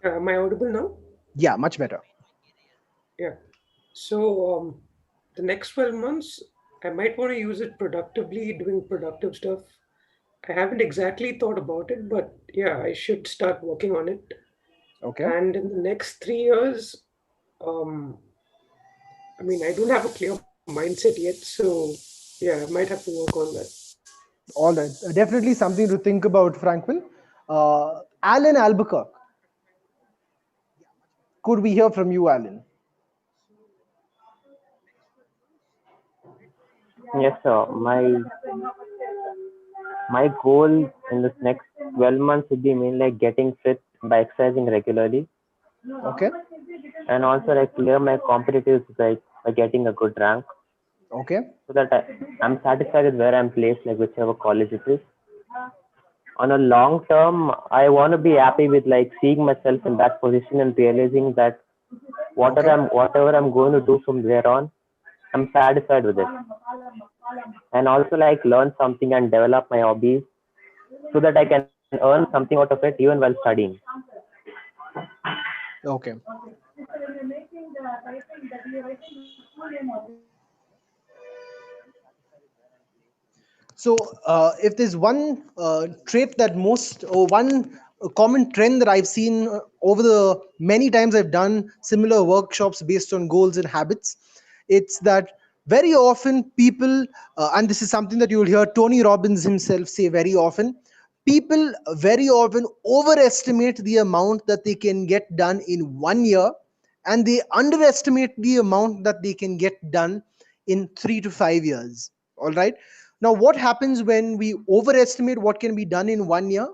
Am I audible now? Yeah, much better. Yeah. So the next 12 months, I might want to use it productively, doing productive stuff. I haven't exactly thought about it, but yeah, I should start working on it. Okay. And in the next 3 years, I mean, I don't have a clear mindset yet, so yeah, I might have to work on that. All right. Definitely something to think about, Franklin. Alan Albuquerque. Could we hear from you, Alan? Yes, sir. My goal in this next 12 months would be mainly like getting fit by exercising regularly. Okay. And also like clear my competitive like by getting a good rank. Okay. So that I'm satisfied with where I'm placed, like whichever college it is. On a long term, I want to be happy with like seeing myself in that position and realizing that whatever I'm going to do from there on, I'm satisfied with it. And also like learn something and develop my hobbies so that I can earn something out of it even while studying. Okay. So, if there's one trait that most, or one common trend that I've seen over the many times I've done similar workshops based on goals and habits, it's that very often people, and this is something that you'll hear Tony Robbins himself say very often, people very often overestimate the amount that they can get done in 1 year, and they underestimate the amount that they can get done in 3 to 5 years. All right. Now, what happens when we overestimate what can be done in 1 year?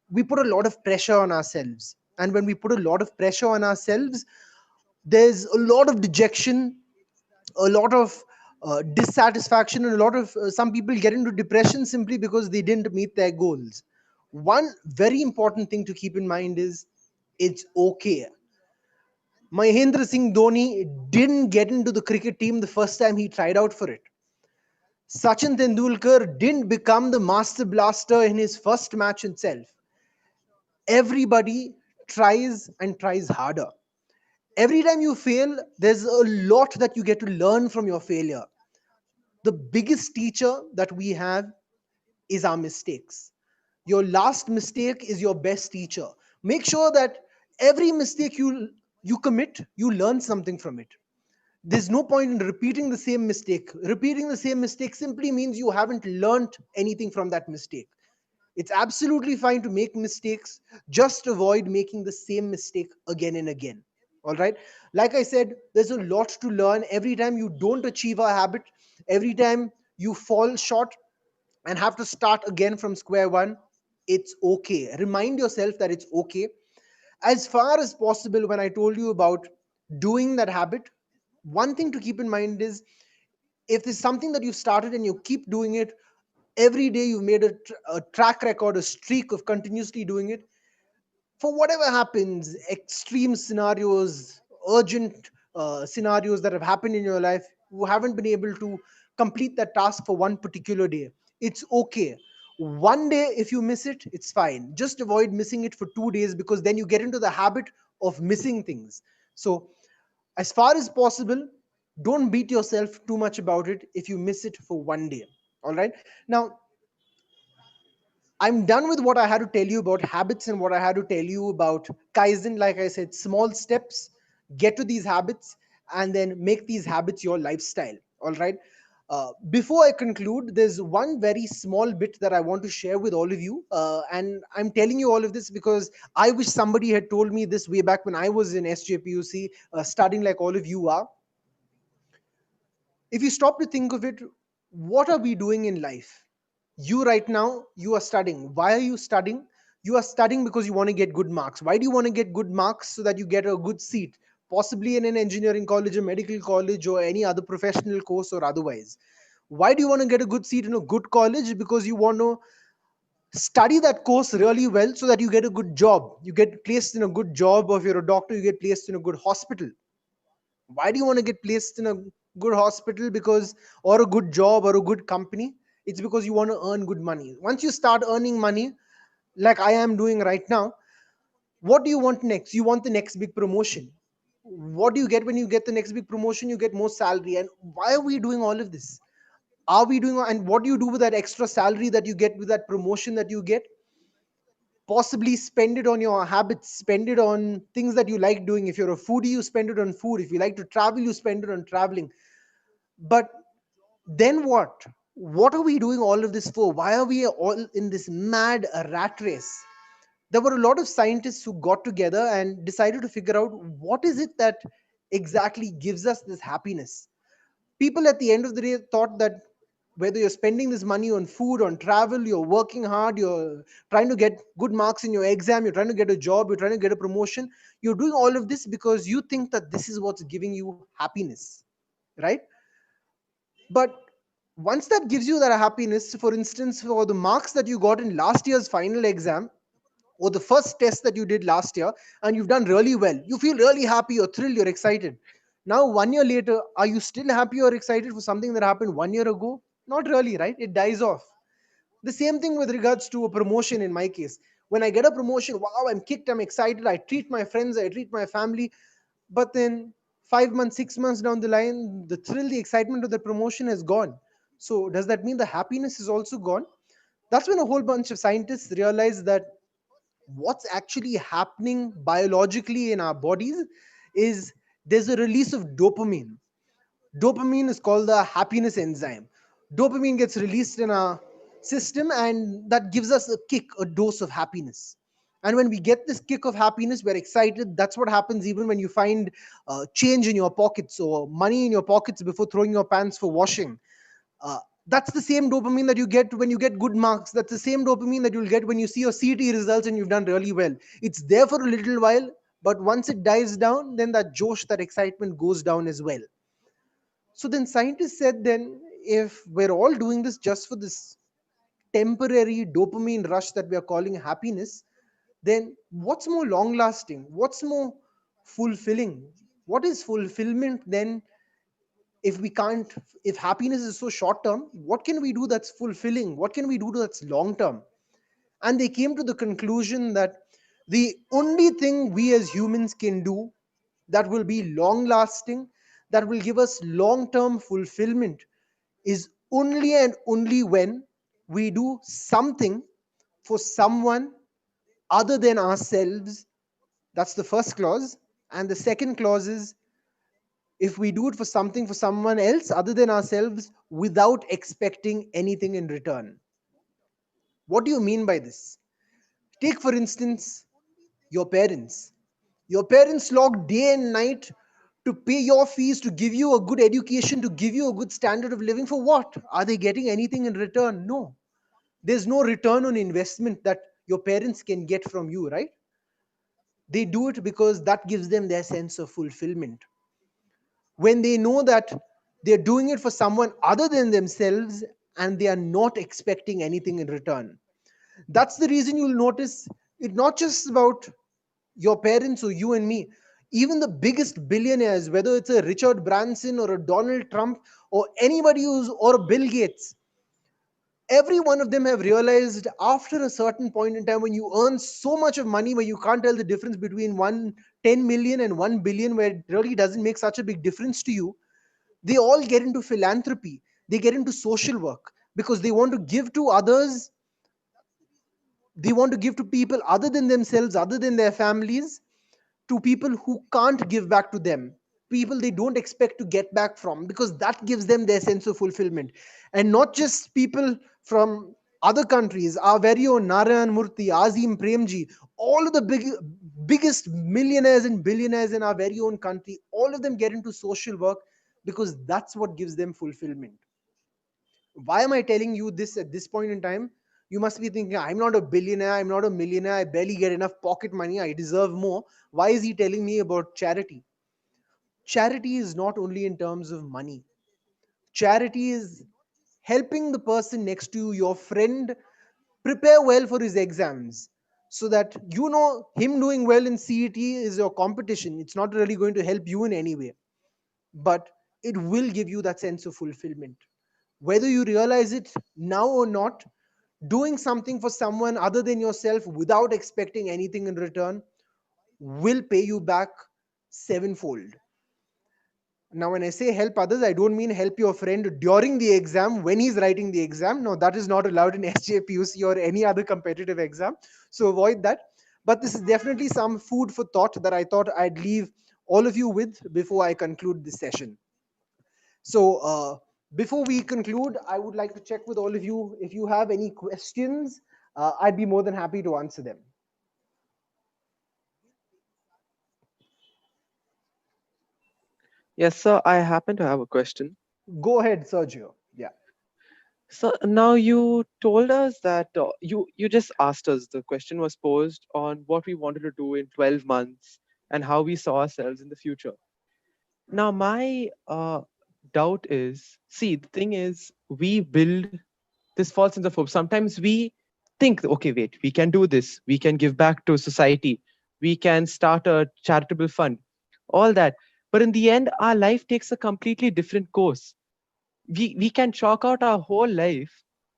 We put a lot of pressure on ourselves. And when we put a lot of pressure on ourselves, there's a lot of dejection, a lot of dissatisfaction, and a lot of some people get into depression simply because they didn't meet their goals. One very important thing to keep in mind is it's okay. Mahendra Singh Dhoni didn't get into the cricket team the first time he tried out for it. Sachin Tendulkar didn't become the master blaster in his first match itself. Everybody tries and tries harder. Every time you fail, there's a lot that you get to learn from your failure. The biggest teacher that we have is our mistakes. Your last mistake is your best teacher. Make sure that every mistake you commit, you learn something from it. There's no point in repeating the same mistake. Repeating the same mistake simply means you haven't learned anything from that mistake. It's absolutely fine to make mistakes, just avoid making the same mistake again and again. All right. Like I said, there's a lot to learn. Every time you don't achieve a habit, every time you fall short and have to start again from square one, it's okay. Remind yourself that it's okay. As far as possible, when I told you about doing that habit, one thing to keep in mind is if there's something that you've started and you keep doing it every day, you've made a track record, a streak of continuously doing it, for whatever happens, extreme scenarios, urgent scenarios that have happened in your life, you haven't been able to complete that task for one particular day. It's okay. One day, if you miss it, it's fine. Just avoid missing it for 2 days, because then you get into the habit of missing things. So, as far as possible, don't beat yourself too much about it if you miss it for one day. All right. Now, I'm done with what I had to tell you about habits and what I had to tell you about Kaizen. Like I said, small steps, get to these habits, and then make these habits your lifestyle. All right. Before I conclude, there's one very small bit that I want to share with all of you. And I'm telling you all of this because I wish somebody had told me this way back when I was in SJPUC, studying like all of you are. If you stop to think of it, what are we doing in life? You right now, you are studying. Why are you studying? You are studying because you want to get good marks. Why do you want to get good marks? So that you get a good seat, possibly in an engineering college, a medical college, or any other professional course or otherwise. Why do you want to get a good seat in a good college? Because you want to study that course really well so that you get a good job. You get placed in a good job, or if you're a doctor, you get placed in a good hospital. Why do you want to get placed in a good hospital? Because, or a good job, or a good company? It's because you want to earn good money. Once you start earning money, like I am doing right now, what do you want next? You want the next big promotion. What do you get when you get the next big promotion? You get more salary. And why are we doing all of this? Are we doing, and what do you do with that extra salary that you get, with that promotion that you get? Possibly spend it on your habits, spend it on things that you like doing. If you're a foodie, you spend it on food. If you like to travel, you spend it on traveling. But then what are we doing all of this for? Why are we all in this mad rat race? There were a lot of scientists who got together and decided to figure out what is it that exactly gives us this happiness. People at the end of the day thought that whether you're spending this money on food, on travel, you're working hard, you're trying to get good marks in your exam, you're trying to get a job, you're trying to get a promotion, you're doing all of this because you think that this is what's giving you happiness, right? But once that gives you that happiness, for instance, for the marks that you got in last year's final exam, or the first test that you did last year, and you've done really well, you feel really happy, you're thrilled, you're excited. Now 1 year later, are you still happy or excited for something that happened 1 year ago? Not really, right? It dies off. The same thing with regards to a promotion. In my case, when I get a promotion, wow, I'm kicked, I'm excited, I treat my friends, I treat my family. But then 5 months, 6 months down the line, the thrill, the excitement of the promotion has gone. So does that mean the happiness is also gone? That's when a whole bunch of scientists realize that what's actually happening biologically in our bodies is there's a release of dopamine. Dopamine is called the happiness enzyme. Dopamine gets released in our system, and that gives us a kick, a dose of happiness. And when we get this kick of happiness, we're excited. That's what happens even when you find change in your pockets or money in your pockets before throwing your pants for washing. That's the same dopamine that you get when you get good marks. That's the same dopamine that you'll get when you see your CT results and you've done really well. It's there for a little while, but once it dies down, then that josh, that excitement goes down as well. So then scientists said, then if we're all doing this just for this temporary dopamine rush that we are calling happiness, then what's more long lasting? What's more fulfilling? What is fulfillment then? If we can't, if happiness is so short term, what can we do that's fulfilling? What can we do that's long term? And they came to the conclusion that the only thing we as humans can do that will be long lasting, that will give us long term fulfillment, is only and only when we do something for someone other than ourselves. That's the first clause. And the second clause is if we do it for something for someone else other than ourselves without expecting anything in return. What do you mean by this? Take, for instance, your parents. Your parents log day and night to pay your fees, to give you a good education, to give you a good standard of living. For what? Are they getting anything in return? No. There's no return on investment that your parents can get from you, right? They do it because that gives them their sense of fulfillment. When they know that they're doing it for someone other than themselves and they are not expecting anything in return. That's the reason you'll notice it not just about your parents or you and me. Even the biggest billionaires, whether it's a Richard Branson or a Donald Trump or anybody who's or a Bill Gates, every one of them have realized after a certain point in time when you earn so much of money where you can't tell the difference between 110 million and 1 billion, where it really doesn't make such a big difference to you, they all get into philanthropy, they get into social work because they want to give to others, they want to give to people other than themselves, other than their families, to people who can't give back to them, people they don't expect to get back from, because that gives them their sense of fulfillment. And not just people from other countries, our very own Narayan Murthy, Azim Premji, all of the biggest millionaires and billionaires in our very own country, all of them get into social work because that's what gives them fulfillment. Why am I telling you this at this point in time? You must be thinking, I'm not a billionaire, I'm not a millionaire, I barely get enough pocket money, I deserve more. Why is he telling me about charity? Charity is not only in terms of money. Charity is helping the person next to you, your friend, prepare well for his exams, so that you know him doing well in CET is your competition. It's not really going to help you in any way, but it will give you that sense of fulfillment. Whether you realize it now or not, doing something for someone other than yourself without expecting anything in return will pay you back sevenfold. Now, when I say help others, I don't mean help your friend during the exam when he's writing the exam. No, that is not allowed in SJPUC or any other competitive exam. So avoid that. But this is definitely some food for thought that I thought I'd leave all of you with before I conclude this session. So, before we conclude, I would like to check with all of you. If you have any questions, I'd be more than happy to answer them. Yes, sir. I happen to have a question. Go ahead, Sergio. Yeah. So now you told us that you just asked us, the question was posed on what we wanted to do in 12 months and how we saw ourselves in the future. Now my doubt is, see, the thing is, we build this false sense of hope. Sometimes we think, okay, wait, we can do this. We can give back to society. We can start a charitable fund, all that. But in the end, our life takes a completely different course. We can chalk out our whole life,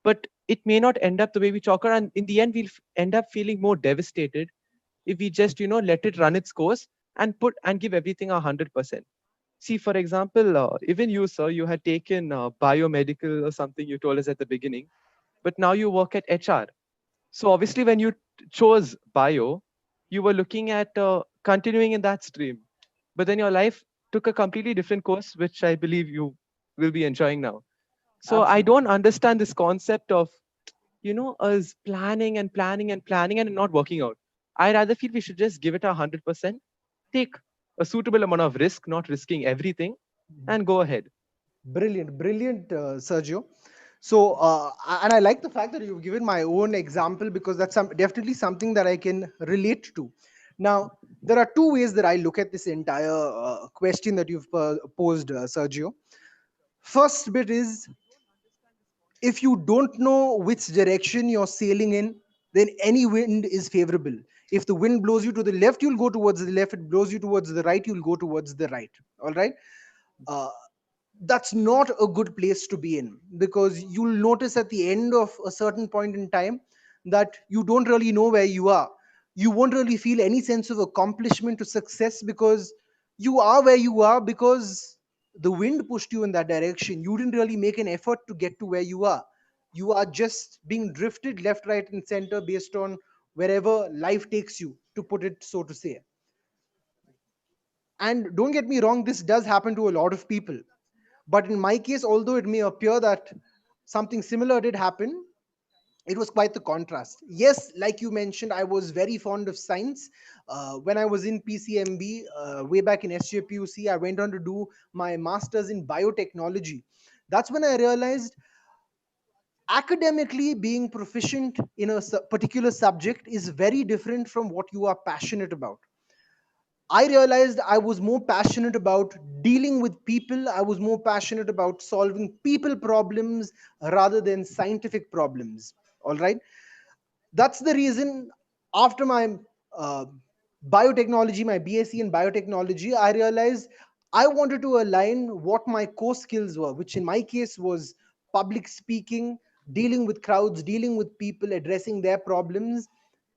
but it may not end up the way we chalk out. And in the end, we'll end up feeling more devastated if we just, let it run its course and give everything 100%. See, for example, even you, sir, you had taken biomedical or something you told us at the beginning, but now you work at HR. So obviously, when you chose bio, you were looking at continuing in that stream, but then your life took a completely different course, which I believe you will be enjoying now. So I don't understand this concept of, us planning and planning and planning and not working out. I rather feel we should just give it 100%, take a suitable amount of risk, not risking everything, and go ahead. Brilliant, brilliant, Sergio. So, and I like the fact that you've given my own example, because that's definitely something that I can relate to. Now, there are two ways that I look at this entire question that you've posed, Sergio. First bit is, if you don't know which direction you're sailing in, then any wind is favorable. If the wind blows you to the left, you'll go towards the left. If it blows you towards the right, you'll go towards the right. All right. Uh, that's not a good place to be in, because you'll notice at the end of a certain point in time that you don't really know where you are. You won't really feel any sense of accomplishment or success, because you are where you are because the wind pushed you in that direction. You didn't really make an effort to get to where you are. You are just being drifted left, right, and center based on wherever life takes you, to put it so to say. And don't get me wrong, this does happen to a lot of people. But in my case, although it may appear that something similar did happen, it was quite the contrast. Yes, like you mentioned, I was very fond of science. When I was in PCMB, way back in Sjpuc, I went on to do my master's in biotechnology. That's when I realized academically being proficient in a particular subject is very different from what you are passionate about. I realized I was more passionate about dealing with people. I was more passionate about solving people problems rather than scientific problems. All right. That's the reason after my uh, biotechnology, my BSc in biotechnology, I realized I wanted to align what my core skills were, which in my case was public speaking, dealing with crowds, dealing with people, addressing their problems.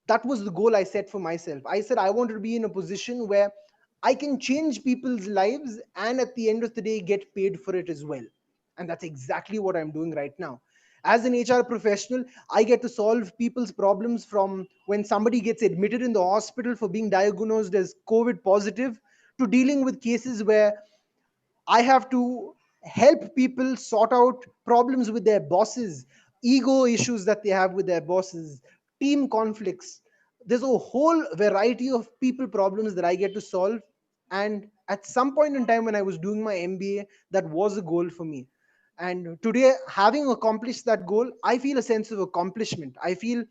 That was the goal I set for myself. I said I wanted to be in a position where I can change people's lives and at the end of the day get paid for it as well. And that's exactly what I'm doing right now. As an HR professional, I get to solve people's problems from when somebody gets admitted in the hospital for being diagnosed as COVID positive to dealing with cases where I have to help people sort out problems with their bosses, ego issues that they have with their bosses, team conflicts. There's a whole variety of people problems that I get to solve. And at some point in time when I was doing my MBA, that was a goal for me. And today, having accomplished that goal, I feel a sense of accomplishment. I feel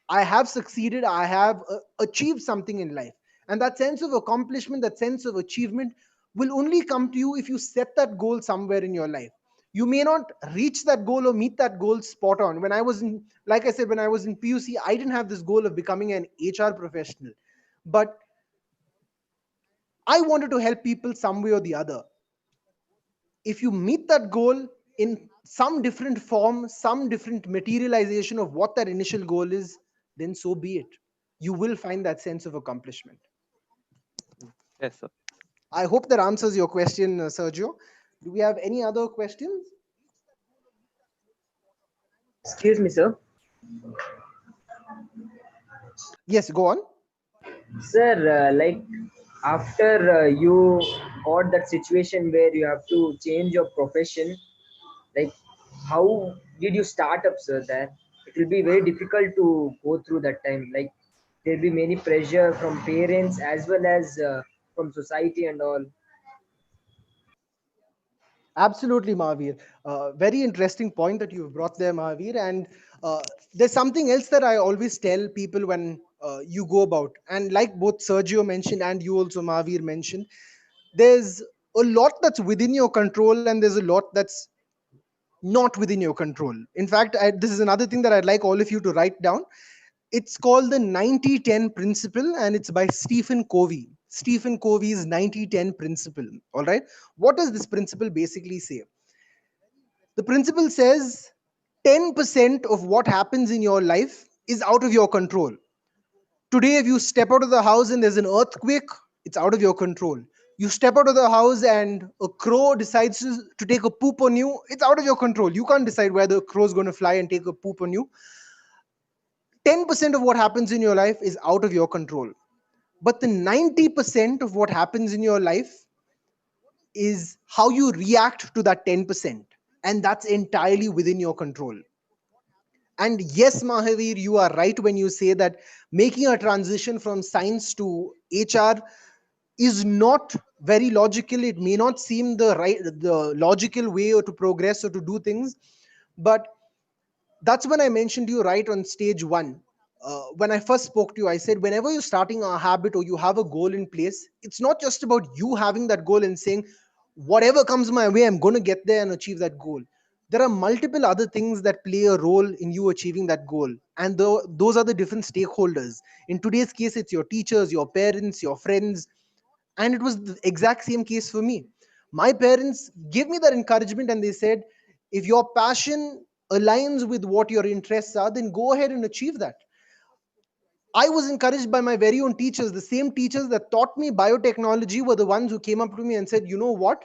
I have succeeded, I have achieved something in life. And that sense of accomplishment, that sense of achievement will only come to you if you set that goal somewhere in your life. You may not reach that goal or meet that goal spot on. When I was in, like I said, when I was in PUC, I didn't have this goal of becoming an HR professional. But I wanted to help people some way or the other. If you meet that goal in some different form, some different materialization of what that initial goal is, then so be it. You will find that sense of accomplishment. Yes, sir. I hope that answers your question, Sergio. Do we have any other questions? Excuse me, sir. Yes, go on. Sir, like after you got that situation where you have to change your profession, like how did you start up, sir? That it will be very difficult to go through that time. Like there'll be many pressure from parents as well as from society and all. Absolutely, Mahavir. Very interesting point that you've brought there, Mahavir. And there's something else that I always tell people when you go about. And like both Sergio mentioned and you also, Mahavir, mentioned, there's a lot that's within your control and there's a lot that's not within your control. In fact, this is another thing that I'd like all of you to write down. It's called the 90-10 principle and it's by Stephen Covey. Stephen Covey's 90-10 principle. All right. What does this principle basically say? The principle says 10% of what happens in your life is out of your control. Today, if you step out of the house and there's an earthquake, it's out of your control. You step out of the house and a crow decides to take a poop on you, it's out of your control. You can't decide where the crow is going to fly and take a poop on you. 10% of what happens in your life is out of your control. But the 90% of what happens in your life is how you react to that 10%. And that's entirely within your control. And yes, Mahavir, you are right when you say that making a transition from science to HR is not very logical. It may not seem the logical way or to progress or to do things. But that's when I mentioned to you right on stage one. When I first spoke to you, I said, whenever you're starting a habit or you have a goal in place, it's not just about you having that goal and saying, whatever comes my way, I'm going to get there and achieve that goal. There are multiple other things that play a role in you achieving that goal. And those are the different stakeholders. In today's case, it's your teachers, your parents, your friends. And it was the exact same case for me. My parents gave me that encouragement and they said, if your passion aligns with what your interests are, then go ahead and achieve that. I was encouraged by my very own teachers. The same teachers that taught me biotechnology were the ones who came up to me and said, you know what?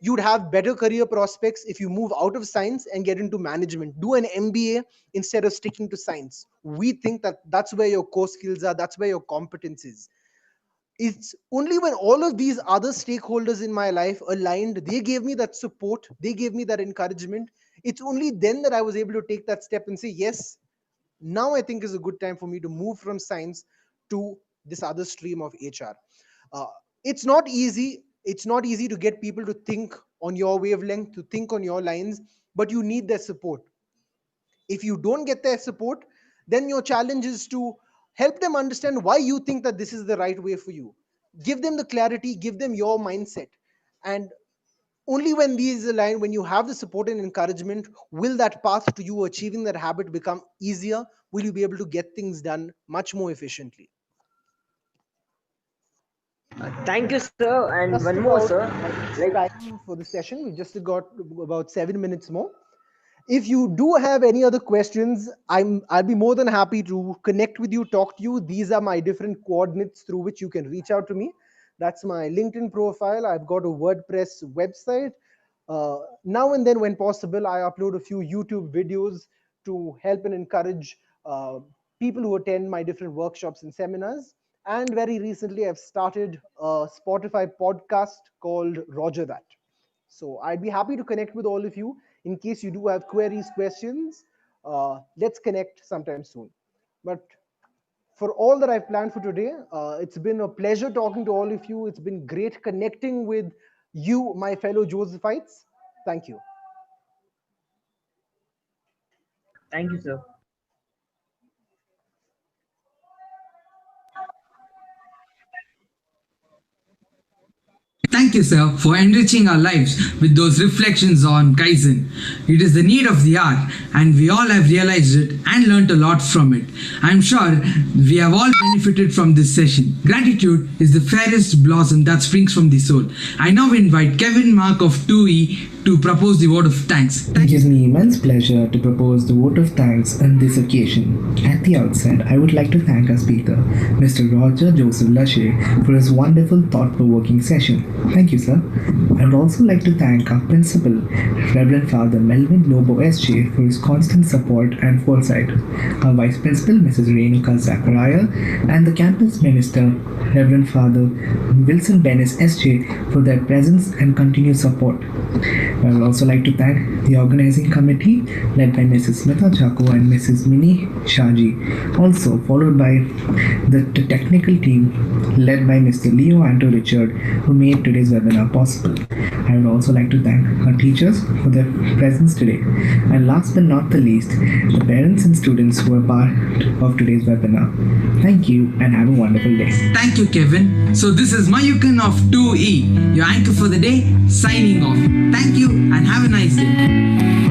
You'd have better career prospects if you move out of science and get into management. Do an MBA instead of sticking to science. We think that that's where your core skills are, that's where your competence is. It's only when all of these other stakeholders in my life aligned, they gave me that support, they gave me that encouragement. It's only then that I was able to take that step and say, yes, now I think is a good time for me to move from science to this other stream of HR. Uh, it's not easy. It's not easy to get people to think on your wavelength, to think on your lines, but you need their support. If you don't get their support, then your challenge is to help them understand why you think that this is the right way for you. Give them the clarity, give them your mindset. And only when these align, when you have the support and encouragement, will that path to you achieving that habit become easier. Will you be able to get things done much more efficiently. Thank you, sir. And Just one more, about sir. Like, time for the session. We just got about 7 minutes more. If you do have any other questions, I'll be more than happy to connect with you, talk to you. These are my different coordinates through which you can reach out to me. That's my LinkedIn profile. I've got a WordPress website. Now and then, when possible, I upload a few YouTube videos to help and encourage people who attend my different workshops and seminars. And very recently, I've started a Spotify podcast called Roger That. So I'd be happy to connect with all of you in case you do have queries, questions. Let's connect sometime soon. But for all that I've planned for today, it's been a pleasure talking to all of you. It's been great connecting with you, my fellow Josephites. Thank you. thank you, sir. Thank you, sir, for enriching our lives with those reflections on Kaizen. It is the need of the hour, and we all have realized it and learnt a lot from it. I'm sure we have all benefited from this session. Gratitude is the fairest blossom that springs from the soul. I now invite Kevin Mark of 2E to propose the vote of thanks. It gives me immense pleasure to propose the vote of thanks on this occasion. At the outset, I would like to thank our speaker, Mr. Roger Joseph LURSHAY, for his wonderful thought-provoking session. Thank you, sir. I would also like to thank our principal, Reverend Father Melvin Lobo SJ, for his constant support and foresight, our vice principal, Mrs. Renuka Zachariah, and the campus minister, Reverend Father Wilson Bennis SJ, for their presence and continued support. I would also like to thank the organizing committee led by Mrs. Smita Chako and Mrs. Mini Shaji, also followed by the technical team led by Mr. Leo Anto Richard, who made today's webinar possible. I would also like to thank our teachers for their presence today. And last but not the least, the parents and students who were part of today's webinar. Thank you and have a wonderful day. Thank you, Kevin. So this is Mayukan of 2E, your anchor for the day, signing off. Thank you and have a nice day.